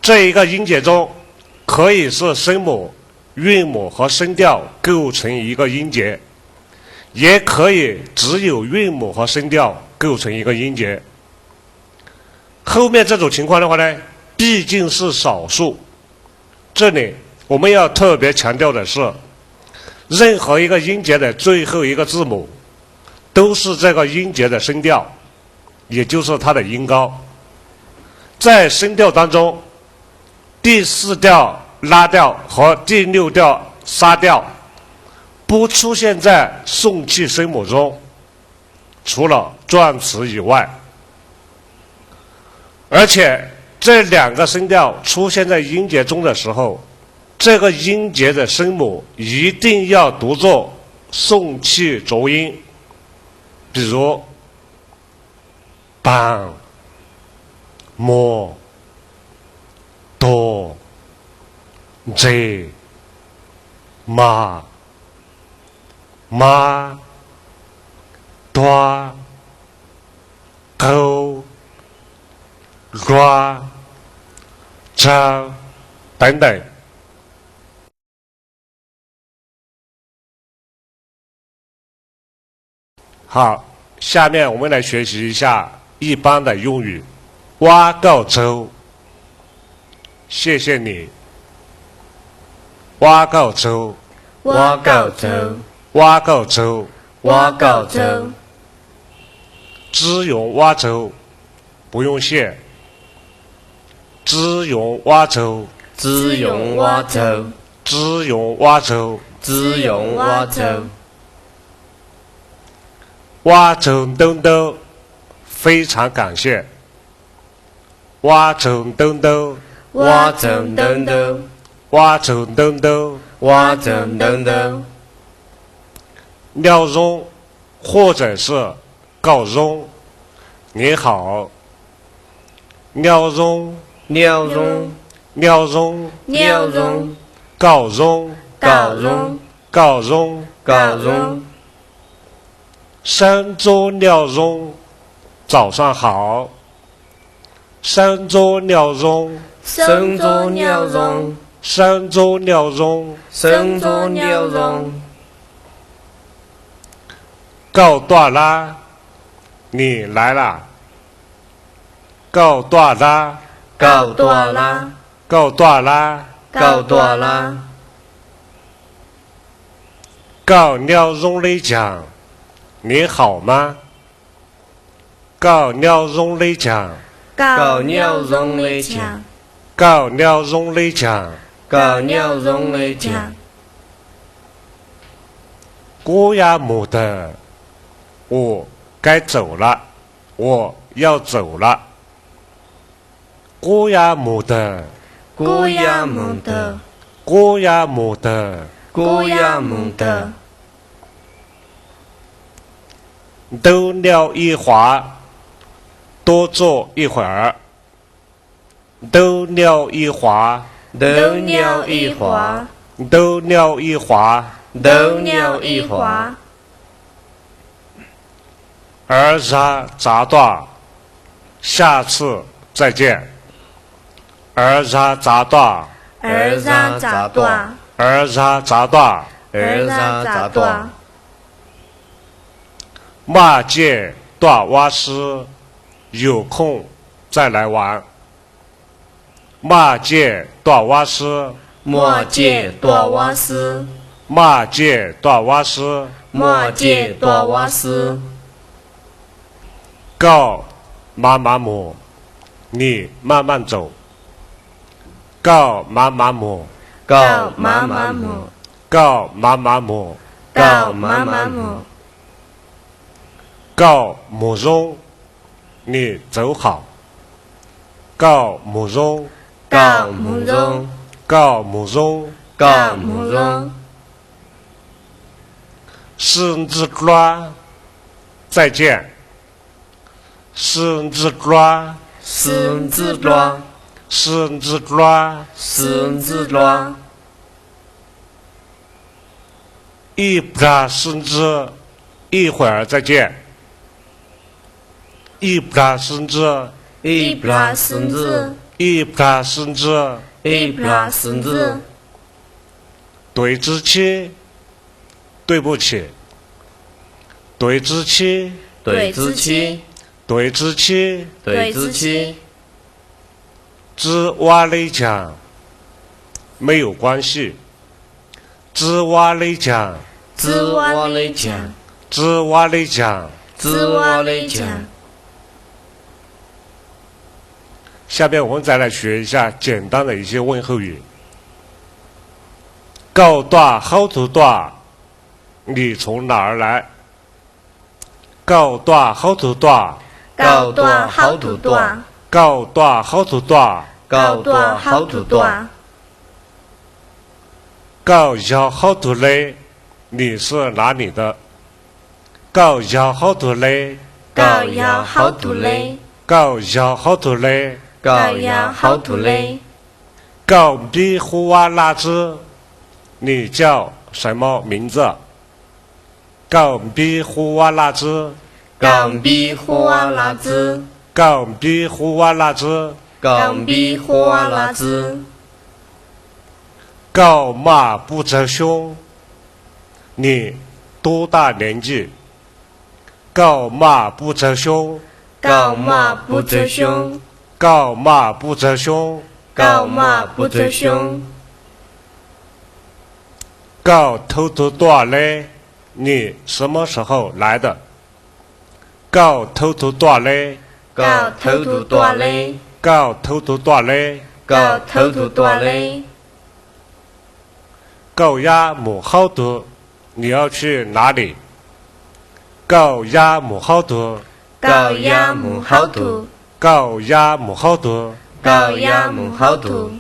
这一个音节中可以是声母、韵母和声调构成一个音节，也可以只有韵母和声调构成一个音节。后面这种情况的话呢，毕竟是少数。这里我们要特别强调的是，任何一个音节的最后一个字母都是这个音节的声调，也就是它的音高。在声调当中，第4调拉调和第6调杀调不出现在送气声母中，除了状词以外。而且这2个声调出现在音节中的时候，这个音节的声母一定要读作送气浊音，比如棒、摸、多、这、妈、妈、多、狗、抓、招等等。好，下面我们来学习一下一般的用语。挖告州，谢谢你。挖告州，挖告州，挖告州，挖告州，支援挖州，不用谢。支援挖州，支援挖州，支援挖州，支援挖州，挖州东东，非常感谢。挖州东东，挖州东东，挖州东东，挖州东东，廖荣或者是告荣，你好。廖荣，廖荣，廖荣，廖荣，告荣，告荣，告荣，告荣，山州廖荣，早上好。山州廖荣，深州廖荣，山州廖荣，深州廖荣，告段啦，你来了。告段啦，告段啦，告段啦，告段啦，告廖荣雷讲，你好吗？告廖荣雷讲，告廖荣雷讲，告廖荣雷讲，告廖荣雷讲，郭亚母的，我该走了，我要走了。郭亚母的，郭亚母的，郭亚母的，郭亚母的，都尿一滑，多坐一会儿。都尿一滑，都尿一滑，都尿一滑。都尿一滑，儿啥杂段，下次再见。儿啥杂段，儿啥杂段，儿啥杂段，儿啥杂段，马界段蛙师，有空再来玩。马界段蛙师，莫界多瓦斯，马界段蛙师，莫界多瓦斯，告妈妈母，你慢慢走。告妈妈母，告妈妈母，告妈妈母，告妈妈母，告母荣，你走好。告母荣，告母荣，告母荣，告母荣，生之瓜，再见。生之瓜，生之瓜，生之瓜，生之瓜，一不生之，一会儿再见。一不生之，一不生之，一不生之，一不生之，对之起，对不起。对之起，对之起，对之起，对之起，之蛙来讲没有关系。之蛙来讲，之蛙来讲，之蛙来讲。之蛙来讲。下面我们再来学一下简单的一些问候语。告段好土段，你从哪儿来？告段好土段，告段好土段，告段好土段，告段好土段，告要好土嘞，你是哪里的？告要好土嘞，告要好土嘞，告要好土嘞，告要好土嘞，告比胡哇拉兹，你叫什么名字？告比胡哇拉兹，告比胡哇拉兹，告比胡哇拉兹，告比胡哇拉兹，告马不哲兄，你多大年纪？告马不哲兄，告马不哲兄，告马不责凶，告马不责凶。告偷偷多少嘞？你什么时候来的？告偷偷多少嘞？告偷偷多少嘞？告偷偷多少嘞？告偷偷多少嘞？告呀母好多，你要去哪里？告呀母好多，告呀母好多，告呀母好多，告呀母好多。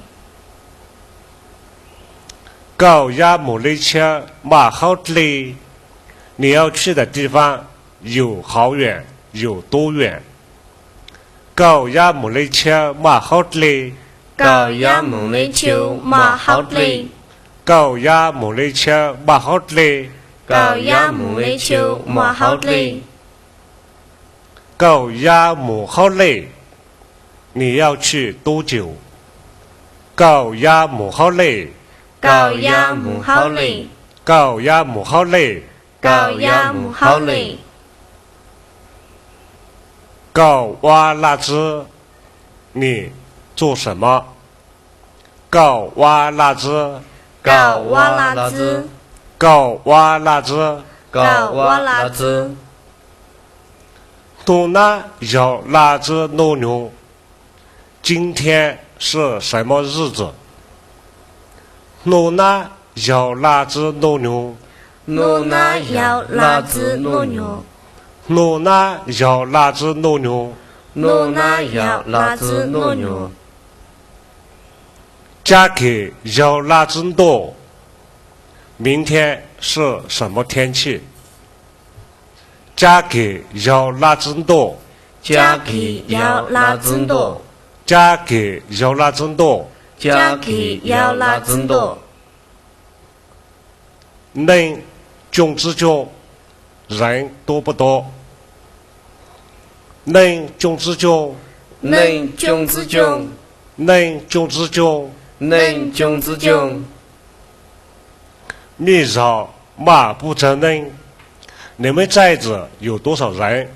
告呀母雷切马好嘞，你要去的地方有好远，有多远？告呀母雷切马好嘞，告呀母雷球马好嘞，告呀母雷切马好嘞，告呀母雷球马好嘞，告呀母好嘞，你要去多久？告呀母好嘞，告呀母好嘞，告呀母好嘞，告呀母好嘞。告哇辣子，你做什么？告哇辣子，告哇辣子，告哇辣子，告哇辣子。多那要辣子弄牛。今天是什么日子？弄那要辣子弄牛。弄那要辣子弄牛，弄那要辣子弄牛。弄那要辣子弄牛。家给要辣子多。明天是什么天气？家给要辣子多。家给要辣子多，家给要辣子多。家给要辣子多。恁种之中人多不多？恁种之中，恁种之中，恁种之中，恁种之中。你绕马不着恁，你们寨子有多少人？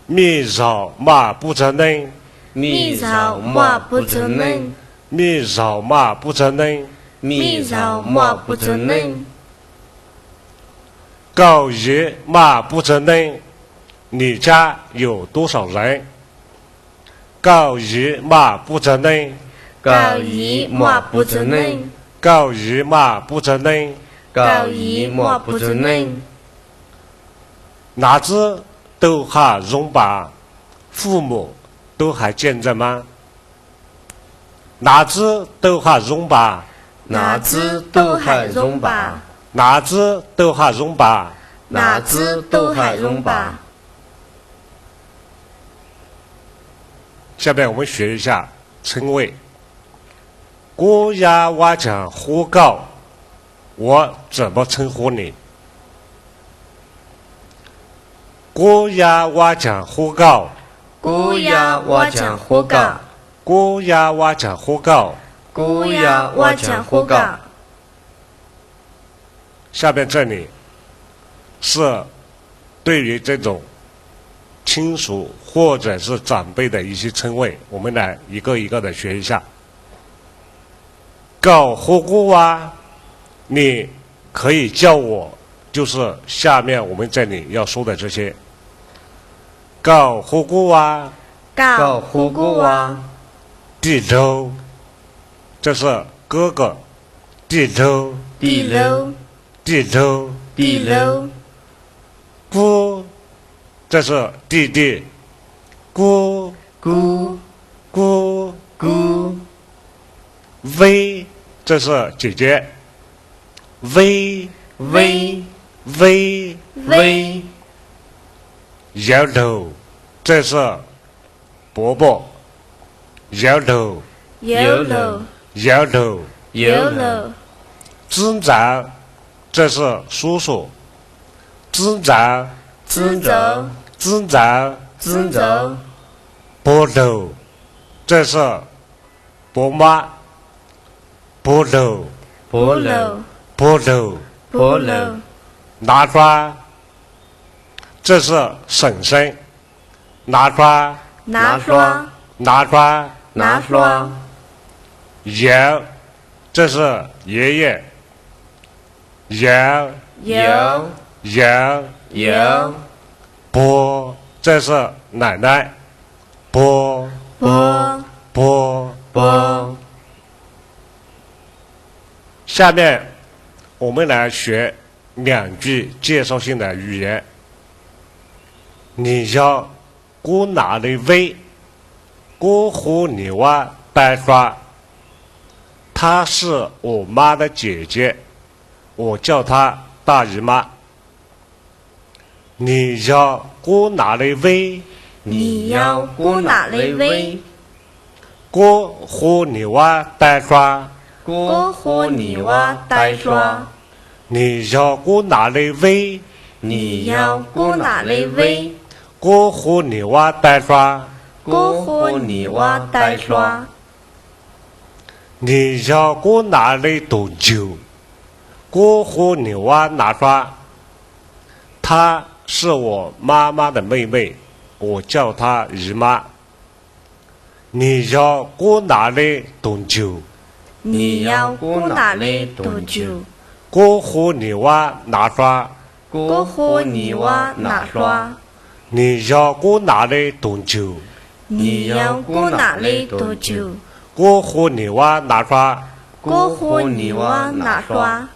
你绕马不着恁，你绕马不着恁，你绕马不着恁。你绕马不着恁。告一马不着恁，你家有多少人？告一马不着恁，告一马不着恁，告一马不着恁。告一马不着恁。哪子都还容吧？父母都还健在吗？哪子都还容吧？哪子都还容吧？哪子都还容吧？哪子都还容吧？下面我们学一下称谓。郭呀瓦讲呼告，我怎么称呼你？郭呀瓦讲呼告，姑呀我讲呼告，郭呀瓦讲呼告。姑呀我讲呼告。下面这里是对于这种亲属或者是长辈的一些称谓，我们来一个一个的学一下。告呼姑啊，你可以叫我，就是下面我们这里要说的这些。告呼姑啊，告呼姑啊，地周，这是哥哥。地周，地楼，地周，地楼，姑，这是弟弟。姑，姑，姑，姑，微，这是姐姐。微，微，微，微，摇头，这是伯伯。摇头，有楼，摇头。有楼，尊长，这是叔叔。尊长，尊走，尊长。尊走，伯头，这是伯妈。伯头，伯楼，伯头。伯楼，拿抓，这是婶婶。拿抓，拿刷，拿刷，拿刷，有，这是爷爷，有，有，有，有，不，这是奶奶，不，不，不。不，下面我们来学2句介绍性的语言。你要姑哪里喂？姑和你娃带刷。她是我妈的姐姐，我叫她大姨妈。你要姑哪里喂？你要姑哪里喂？姑和你娃带刷。姑和你娃带刷。你要姑哪里喂？你要姑哪里喂？姑和你娃带刷。姑和你娃带刷。你要姑哪里多久？姑和你娃拿刷。她是我妈妈的妹妹，我叫她姨妈。你要姑哪里多久？你要姑哪里多久？姑和你娃拿刷。姑和你娃拿刷。你要姑哪里多久？你要姑哪里多久？姑和你娃拿刷。姑和你娃拿刷。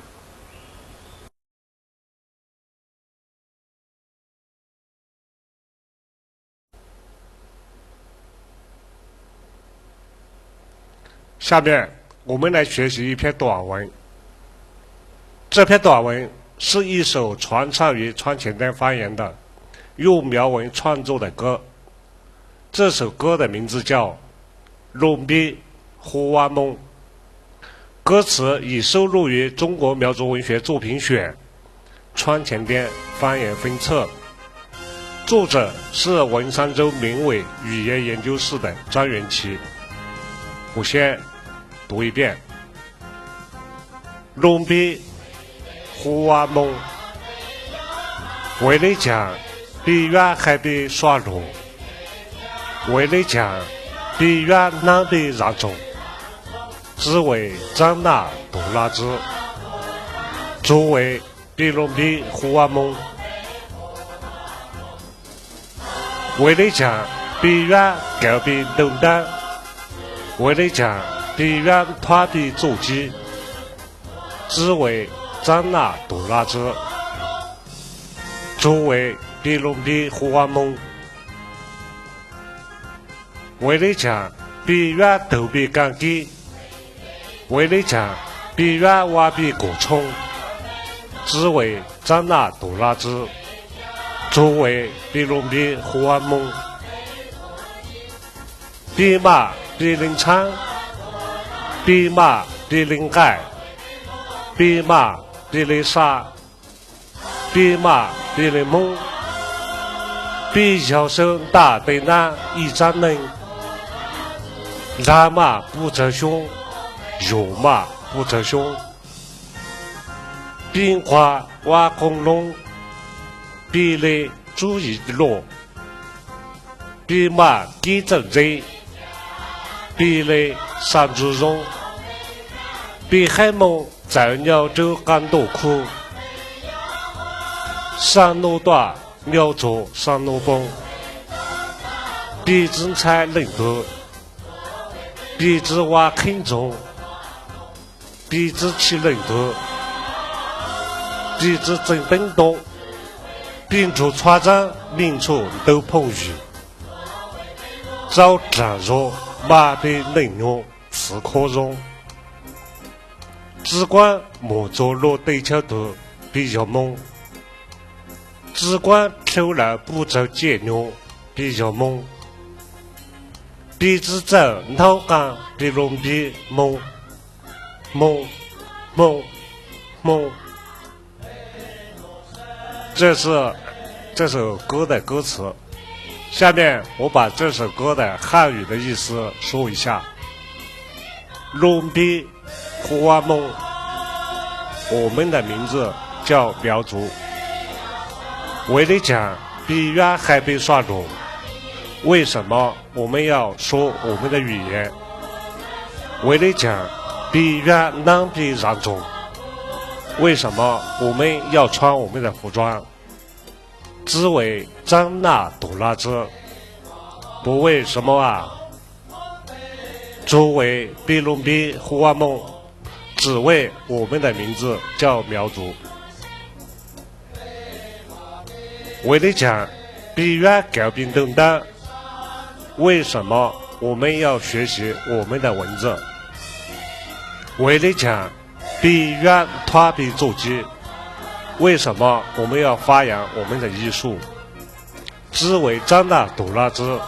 下面我们来学习一篇短文。这篇短文是一首传唱于川黔滇方言的用苗文创作的歌。这首歌的名字叫《弄比呼哇梦》，歌词已收录于《中国苗族文学作品选》川黔滇方言分册，作者是文山州明伟语言研究室的张元奇。我先读一遍：弄比呼哇梦，为了讲比远海比耍龙，为了讲比远南比让中，只为长那多拉枝，作为比弄比呼哇梦，为了讲比远高比东单，为了讲比远团比走鸡，只为长那多拉枝，作为比弄比呼哇梦，为了讲比远都比干给，为了讲比远挖比果冲，只为长那多拉枝，作为比弄比呼哇梦，比马比林昌，比马比林盖，比马比林沙，比马比林梦，比小生大对南一张能，拉马不折胸，有马不折胸，冰花挖空笼，比雷注意落，比马给正人，比雷山猪绒，比海梦在鸟州干多苦，山路短鸟州山路崩，比真才能多，比之挖肯中，比之起能多，比之真本动，并出船长民处都碰遇，早战弱马被能用刺可容，只管莫做落对桥头比较猛，只管抽来不走借牛比较猛，比之走脑干比容比猛猛猛猛。这是这首歌的歌词。下面我把这首歌的汉语的意思说一下。弄比呼哇梦，我们的名字叫苗族。为了讲比远海比耍龙，为什么我们要说我们的语言？为了讲比越南比让中。为什么我们要穿我们的服装？只为张那杜拉兹，不为什么啊？诸为比隆比胡瓦梦，只为我们的名字叫苗族。为了讲比越改变等等，为什么我们要学习我们的文字？为了讲比越脱比足迹，为什么我们要发扬我们的艺术？只为张那杜拉兹，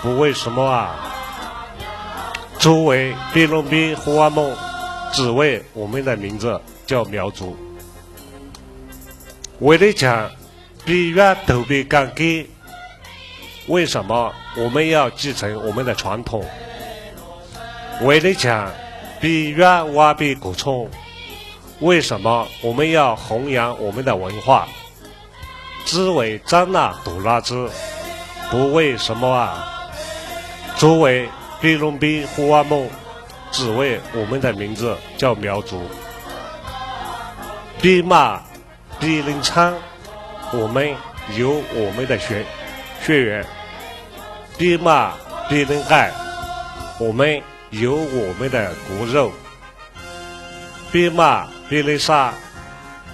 不为什么啊？诸为比隆比胡瓦梦，只为我们的名字叫苗族。为了讲比越投比干给，为什么我们要继承我们的传统？为了讲比越挖比古冲，为什么我们要弘扬我们的文化？只为张那杜拉兹，不为什么啊？诸为比隆比胡瓦梦，只为我们的名字叫苗族。比马比林昌，我们有我们的血缘。比马比林爱，我们有我们的骨肉。比马比雷沙，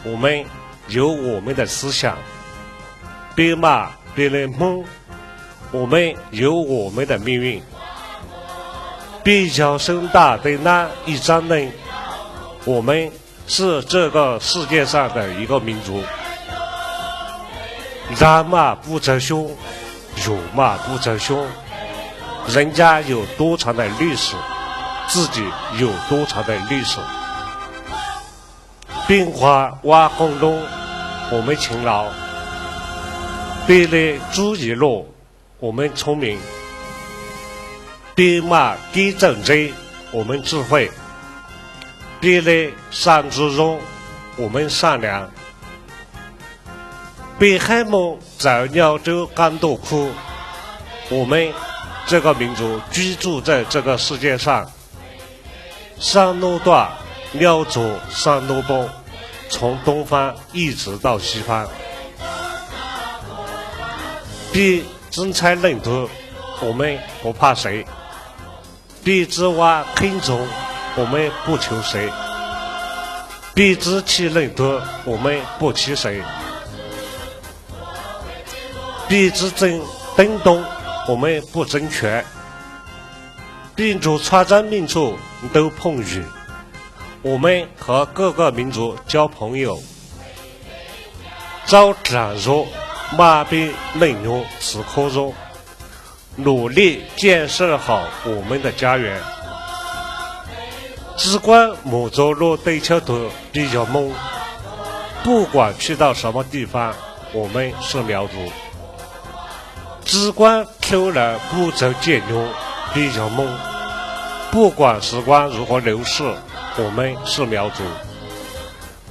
我们有我们的思想。比马比雷梦，我们有我们的命运。比较深大的那一张人，我们是这个世界上的一个民族。然马不折胸，有马不折胸。人家有多长的历史，自己有多长的历史。变化挖空洞，我们勤劳；别来注意路，我们聪明；别马给正直，我们智慧；别来善之容，我们善良；别海梦在鸟州甘豆库，我们这个民族居住在这个世界上。山路段鸟族山路崩，从东方一直到西方。比真才认得，我们不怕谁；比之挖坑中，我们不求谁；比之其认得，我们不欺谁；比之争登东，我们不争权。民族传染民族都碰遇，我们和各个民族交朋友。早战术马背内容吃苦肉，努力建设好我们的家园。只管木走路对桥头比较猛，不管去到什么地方，我们是苗族。只管口人不走借牛比较猛，不管时光如何流逝，我们是苗族。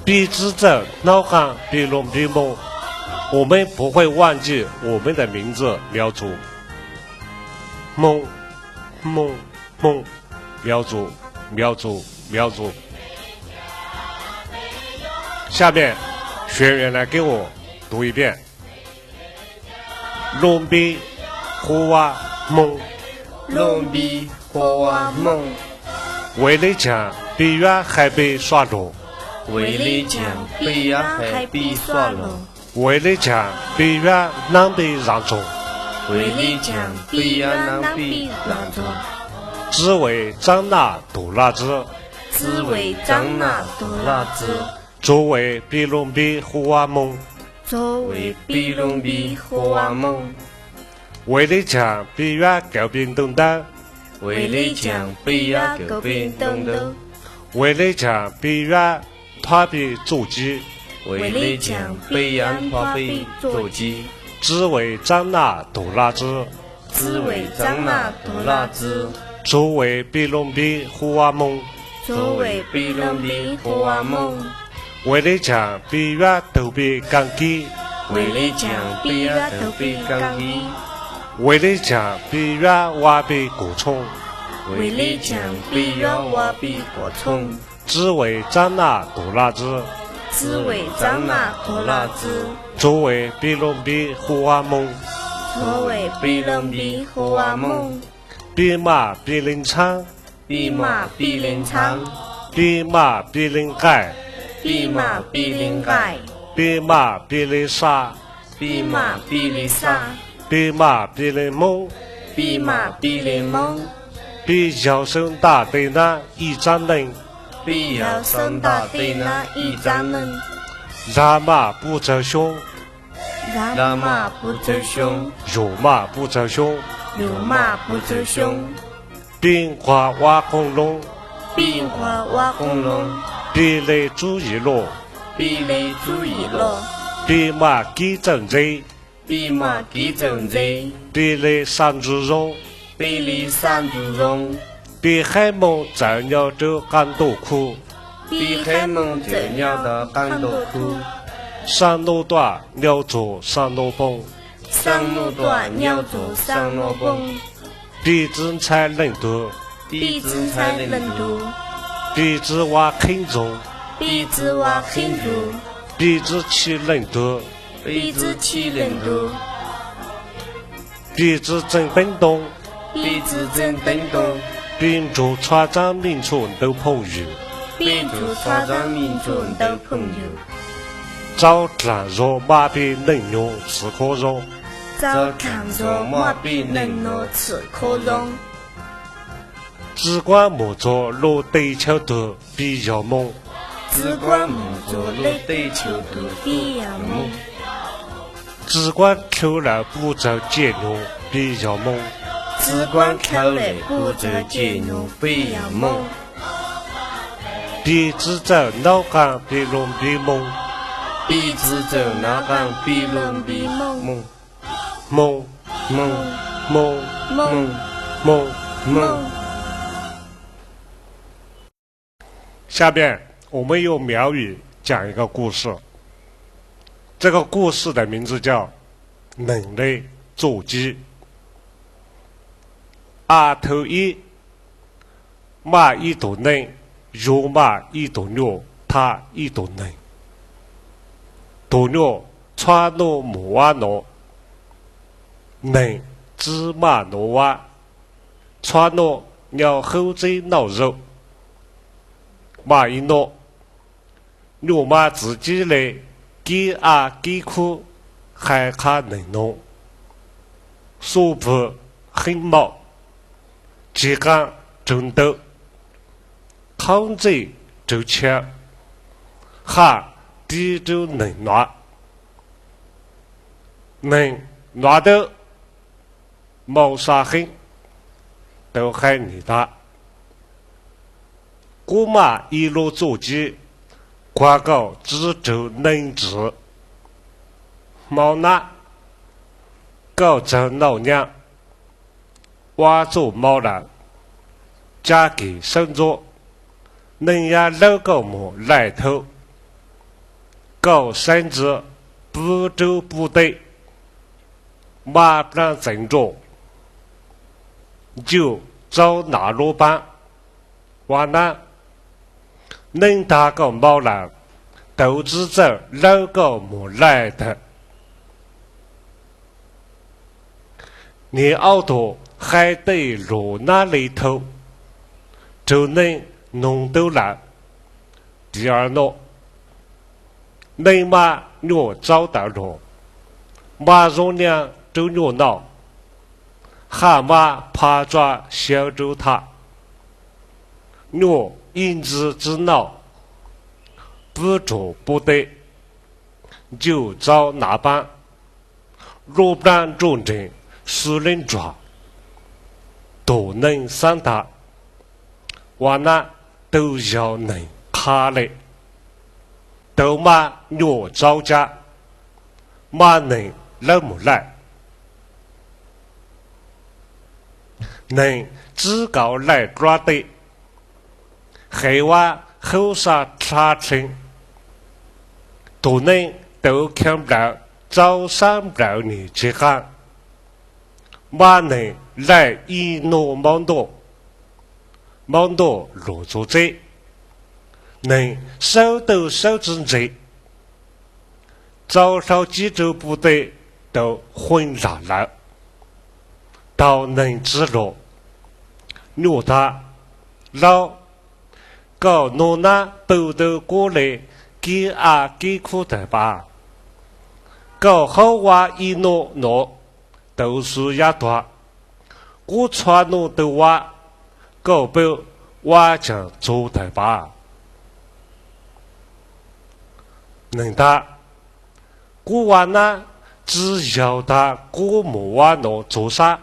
比之正脑汉比龙比梦，我们不会忘记我们的名字苗族。梦梦梦，苗族苗族苗族。下面学员来给我读一遍。龙比胡瓦梦，龙比胡瓦梦，为了讲比远海北耍龙，为了讲比远海北耍龙，为了讲比远南北让中，为了讲比远南北让中，只为张那杜拉兹，只为张那杜拉兹，作为比龙比胡瓦梦，作为比龙比胡瓦梦，为了讲比远改变等等，为了讲比远改变等等，为了讲比远脱比足迹，为了讲比远脱比足迹，只为张那杜拉兹，只为张那杜拉兹，作为比龙比胡瓦梦，作为比龙比胡瓦梦，为了讲比远投比干给，为了讲比远投比干给，为了将北远瓦北过冲，为了将北远瓦北过冲，只为长那多拉兹，只为长那多拉兹，作为比隆比胡阿蒙，作为比隆比胡阿蒙，比马比林昌，比马比林昌，比马比林盖，比马比林盖，比马比林沙，比马比林沙，比马比林蒙，比马比林蒙，比尧舜大帝那一张人，比尧舜大帝那一张人，拉马不走凶，拉马不走凶，肉马不走凶，牛马不走凶，兵花挖空龙，兵花挖空龙，比雷主一罗，比雷主一罗，比马给正贼，比马给正贼，比雷三猪肉，比雷三猪肉，比海蒙在鸟州干多苦，比海蒙在鸟的干多苦，山路短鸟做山路崩，山路短鸟做山路崩，比子才能多，比子才能多，比子挖肯中，比子挖肯多，比子起能多，比子起能多，比子真奔动，比子真奔动，并祝船长民众都朋友，并祝船长民众都朋友。早看若马比能用吃可容，早看若马比能拿吃可容，只管莫做落地球的比较猛，只管莫做落地球的比较猛，只管口来不走节牛比较猛，只管口来不走节牛比较猛，比只走脑干比龙比猛，比只走脑干比龙比猛，猛猛猛猛猛。猛。下边我们用苗语讲一个故事，这个故事的名字叫《人类坐骑》。阿头一马一头能，肉马一头牛，他一头能。头牛穿罗木瓦罗，能芝麻罗瓦，穿罗鸟后嘴脑肉。马一诺，牛马自己来，给啊给苦，还看能弄。手部很毛，肌干争斗，抗贼就强，哈地就能拿，能拿到毛杀痕，都还你大。古马一路走机，广告只走能治。毛拿搞成老娘，挖走毛男，嫁给生作，能呀老高么来头，搞甚至不走不对，马不让正着，就找那路班，完了。能打个毛狼，都知道老高没来的。你耳朵还得落那里头，就能弄到了。第二呢，能马我找到了，马容量都热闹，蛤蟆爬抓小猪它，我。因之之闹，不着不对，就找那班，若不然中正是人抓，都能上他，完了都要能卡嘞，都马我找家，马能来不来，能自告来抓的。黑娃后杀查清，都能都看不到，早上不了你去看，马能来一诺忙多落足者，能手斗手指者，早上几周部队都混乱了，到能知道，牛大老搞弄那部队过来给给苦的吧，搞好话一诺都是一多，我传弄的话搞不我将做的吧，能打古话呢只要他古木话弄做啥，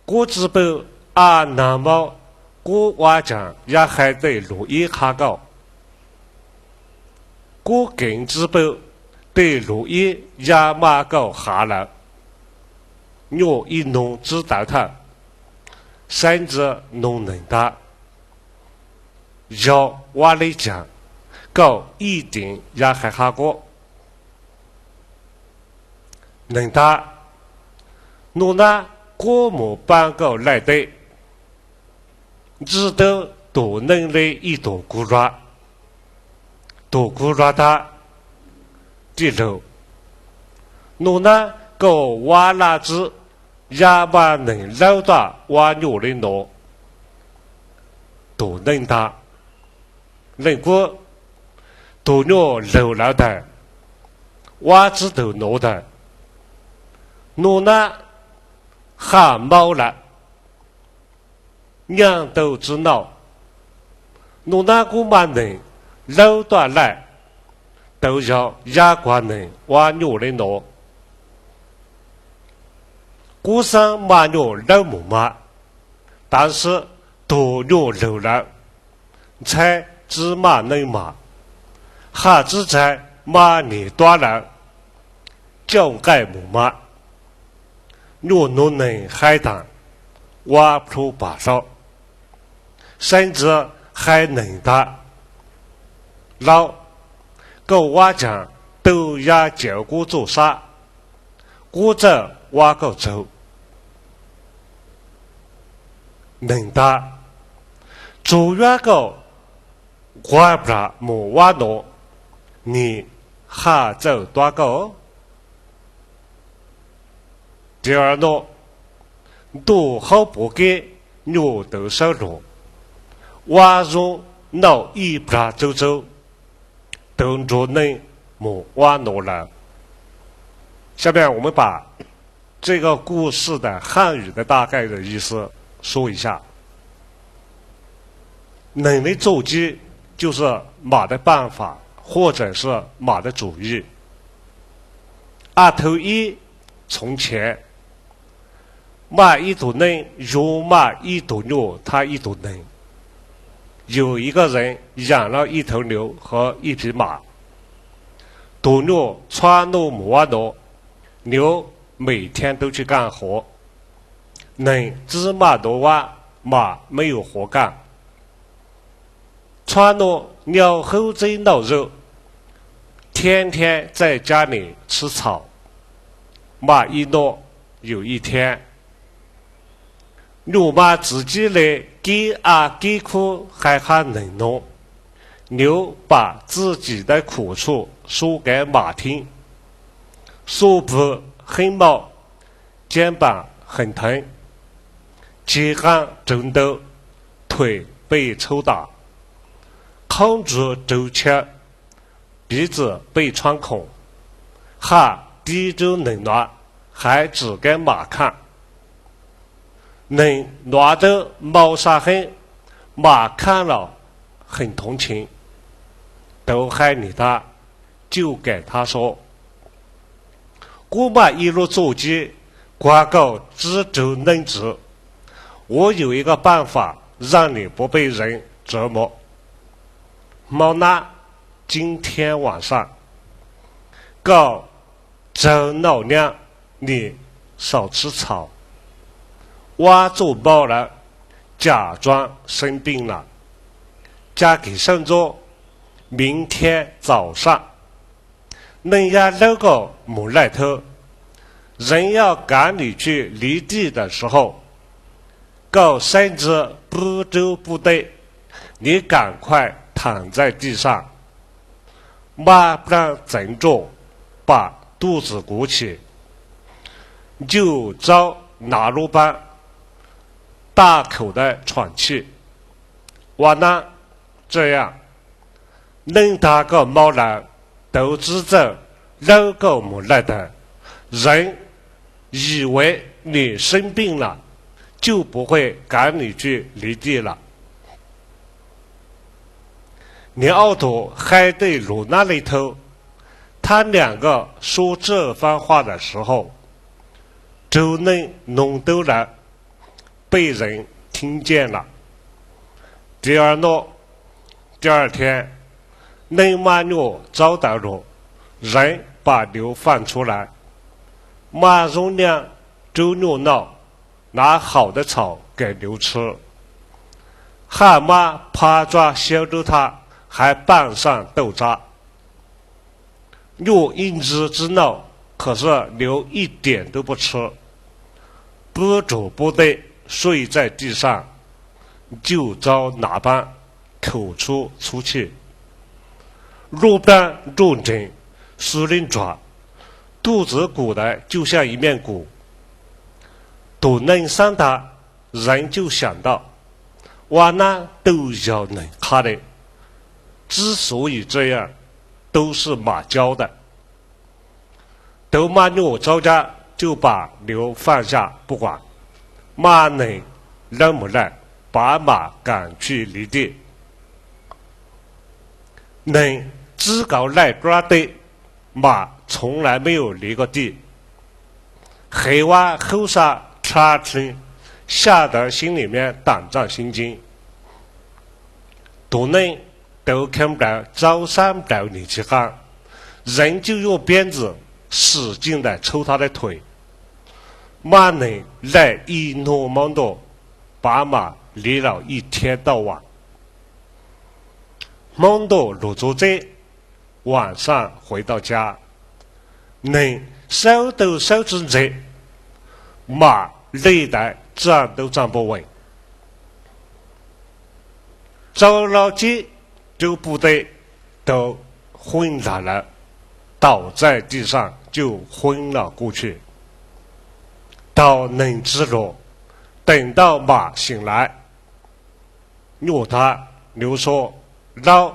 我只不那么我话将也还得录一下搞，我更知不对录音也马搞下了，我一弄知道他，甚至弄能打，要我来讲，搞一定也还下过，能打，弄那过目办搞来的。知道多能力一多古抓他第六，侬那个瓦拉子也把能老大瓦牛的挪，多能打，能过多牛老老的，瓦子都挪的，侬那汗毛了。娘都知道，侬那个嘛人老大来，都要牙关人挖牛的挪。古上马牛老木马，但是多牛老了，才知马能马，还只在马年多了，叫改木马，牛农能海胆，挖出把手。甚至还能打，老狗娃讲都也叫我做啥，我这挖个走，能打，做远个怪不得没挖弄，你还走多个？第二呢，都好不给牛都少弄。挖入脑一把走，等着能没挖弄了。下面我们把这个故事的汉语的大概的意思说一下。能力周记就是马的办法，或者是马的主意。头一从前，马一头能，有马一头牛，他一头能。有一个人养了一头牛和一匹马，多牛穿牛磨牛，牛每天都去干活，能只马多挖，马没有活干。穿牛鸟后嘴脑肉，天天在家里吃草。马一诺有一天，牛马自己来给苦还能弄，牛把自己的苦处说给马听，手部很毛，肩膀很疼，肩膀震抖，腿被抽打，口住周切，鼻子被穿孔，还低着能拿，还指给马看。能拿着毛杀痕，马看了很同情，都害你的，就给他说：“我马一路走街，广告只周能治。我有一个办法，让你不被人折磨。毛那今天晚上，告周老娘，你少吃草。”我做饱了，假装生病了，加给上桌。明天早上，恁家老个没来头，人要赶你去犁地的时候，甚至不走不对，你赶快躺在地上，马上振作，把肚子鼓起，就照拿路般大口的喘气。我呢，这样能大个猫人都知道老狗没来的人，以为你生病了，就不会赶你去犁地了。你奥多还对罗那里头，他两个说这番话的时候，就能弄到了被人听见了。第二天，能马牛找到了人，把牛放出来，马容量就牛闹，拿好的草给牛吃，蛤蟆爬抓小着它，还绑上豆渣。牛一直之闹，可是牛一点都不吃，不走不对，睡在地上，就遭那般口出粗气，肉蛋肉针，使人抓，肚子鼓的就像一面鼓。都能上他，人就想到，我那都要能卡的。之所以这样，都是马教的。等马牛招架，就把牛放下不管，马能来不来，把马赶去犁地。能自搞来抓的马从来没有犁过地，黑娃后杀查称，吓得心里面胆战心惊。都看不到招商到你去看，人就用鞭子使劲的抽他的腿，马能来一诺忙多，把马犁了一天到晚。忙多入住这，晚上回到家，能手都手指着，马累得站都站不稳。找了几就不对，都昏倒了，倒在地上就昏了过去。到能知道，等到马醒来，牛说：“老，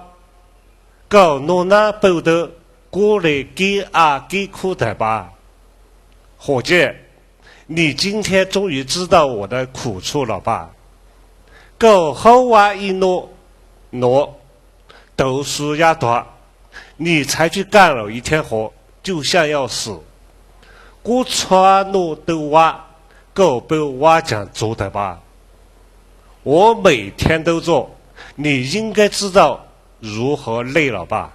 搞弄那包的过来给苦的吧，伙计，你今天终于知道我的苦处了吧？狗后娃一挪，都是压短，你才去干了一天活，就像要死。我穿挪都挖，狗被挖讲做的吧？我每天都做，你应该知道如何累了吧？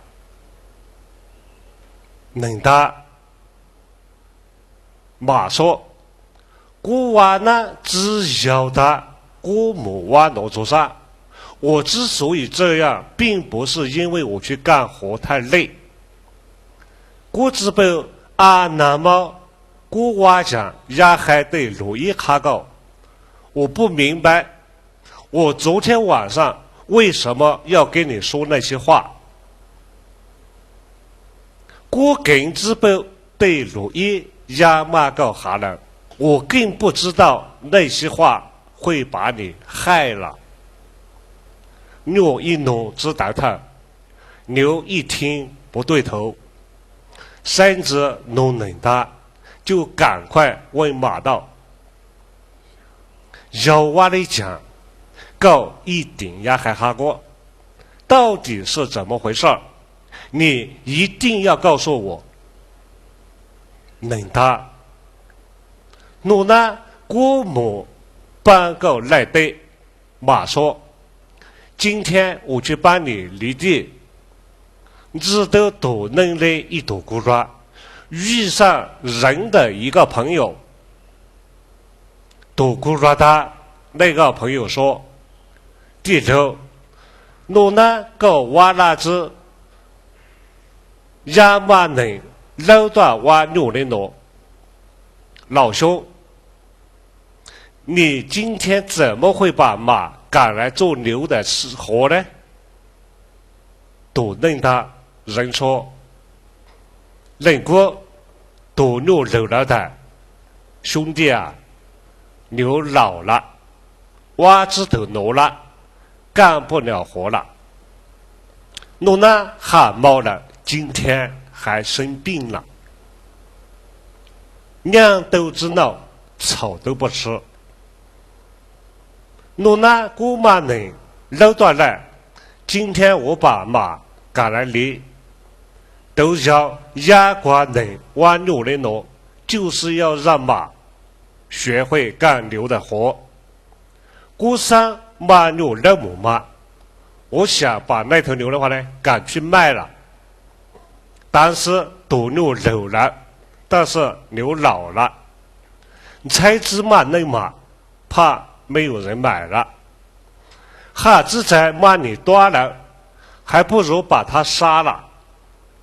能的。马说：“我挖那只要他，我没挖挪做啥？我之所以这样，并不是因为我去干活太累。我只被那么我挖讲也还得录一下高。我不明白，我昨天晚上为什么要跟你说那些话？我更只被对录音也骂够下了，我更不知道那些话会把你害了。”牛一弄知道他，牛一听不对头，甚至弄能大，就赶快问马道：“要我来讲，狗一定也害怕过，到底是怎么回事？你一定要告诉我。”能大，我呢，我没办狗来对。马说：“今天我去帮你犁地，只得多能来一朵古抓，遇上人的一个朋友，多古抓他那个朋友说：‘地头，我那个挖那只亚马能老大挖牛的挪，老兄，你今天怎么会把马赶来做牛的活呢？”杜嫩达人说：“人哥，杜牛老了的，兄弟啊，牛老了，袜子都挪了，干不了活了。我呢感冒了，今天还生病了。两肚子闹，草都不吃。我呢姑妈能老断了，今天我把马赶来犁，都叫哑瓜能挖牛的挪，就是要让马学会干牛的活。古上马牛老母马，我想把那头牛的话呢赶去卖了，但是赌牛老了，但是牛老了，才知马那马怕没有人买了，孩子在马里断了，还不如把它杀了，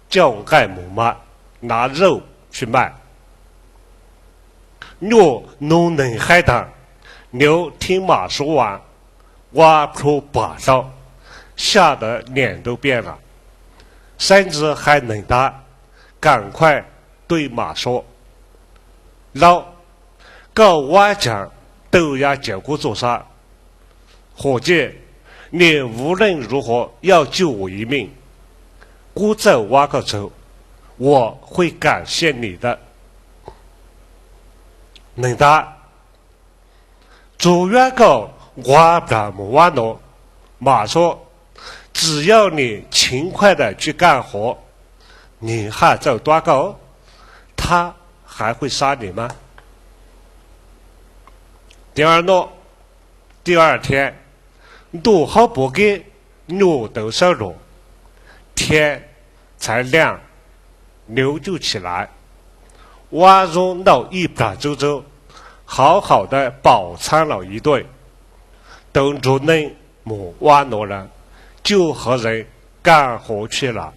叫盖母马拿肉去卖。牛弄能害他，牛听马说完，挖出把刀，吓得脸都变了，身子还能打，赶快对马说：“老，搞挖讲都要结果做啥？伙计，你无论如何要救我一命，我走挖个走，我会感谢你的。”能打，祝愿个挖不么挖挪。马说：“只要你勤快的去干活，你还走多高，他还会杀你吗？”第二天，多好不给牛都收了，天才亮，牛就起来，挖入到一边走走，好好的饱餐了一顿。等着嫩母挖挪了，就和人干活去了。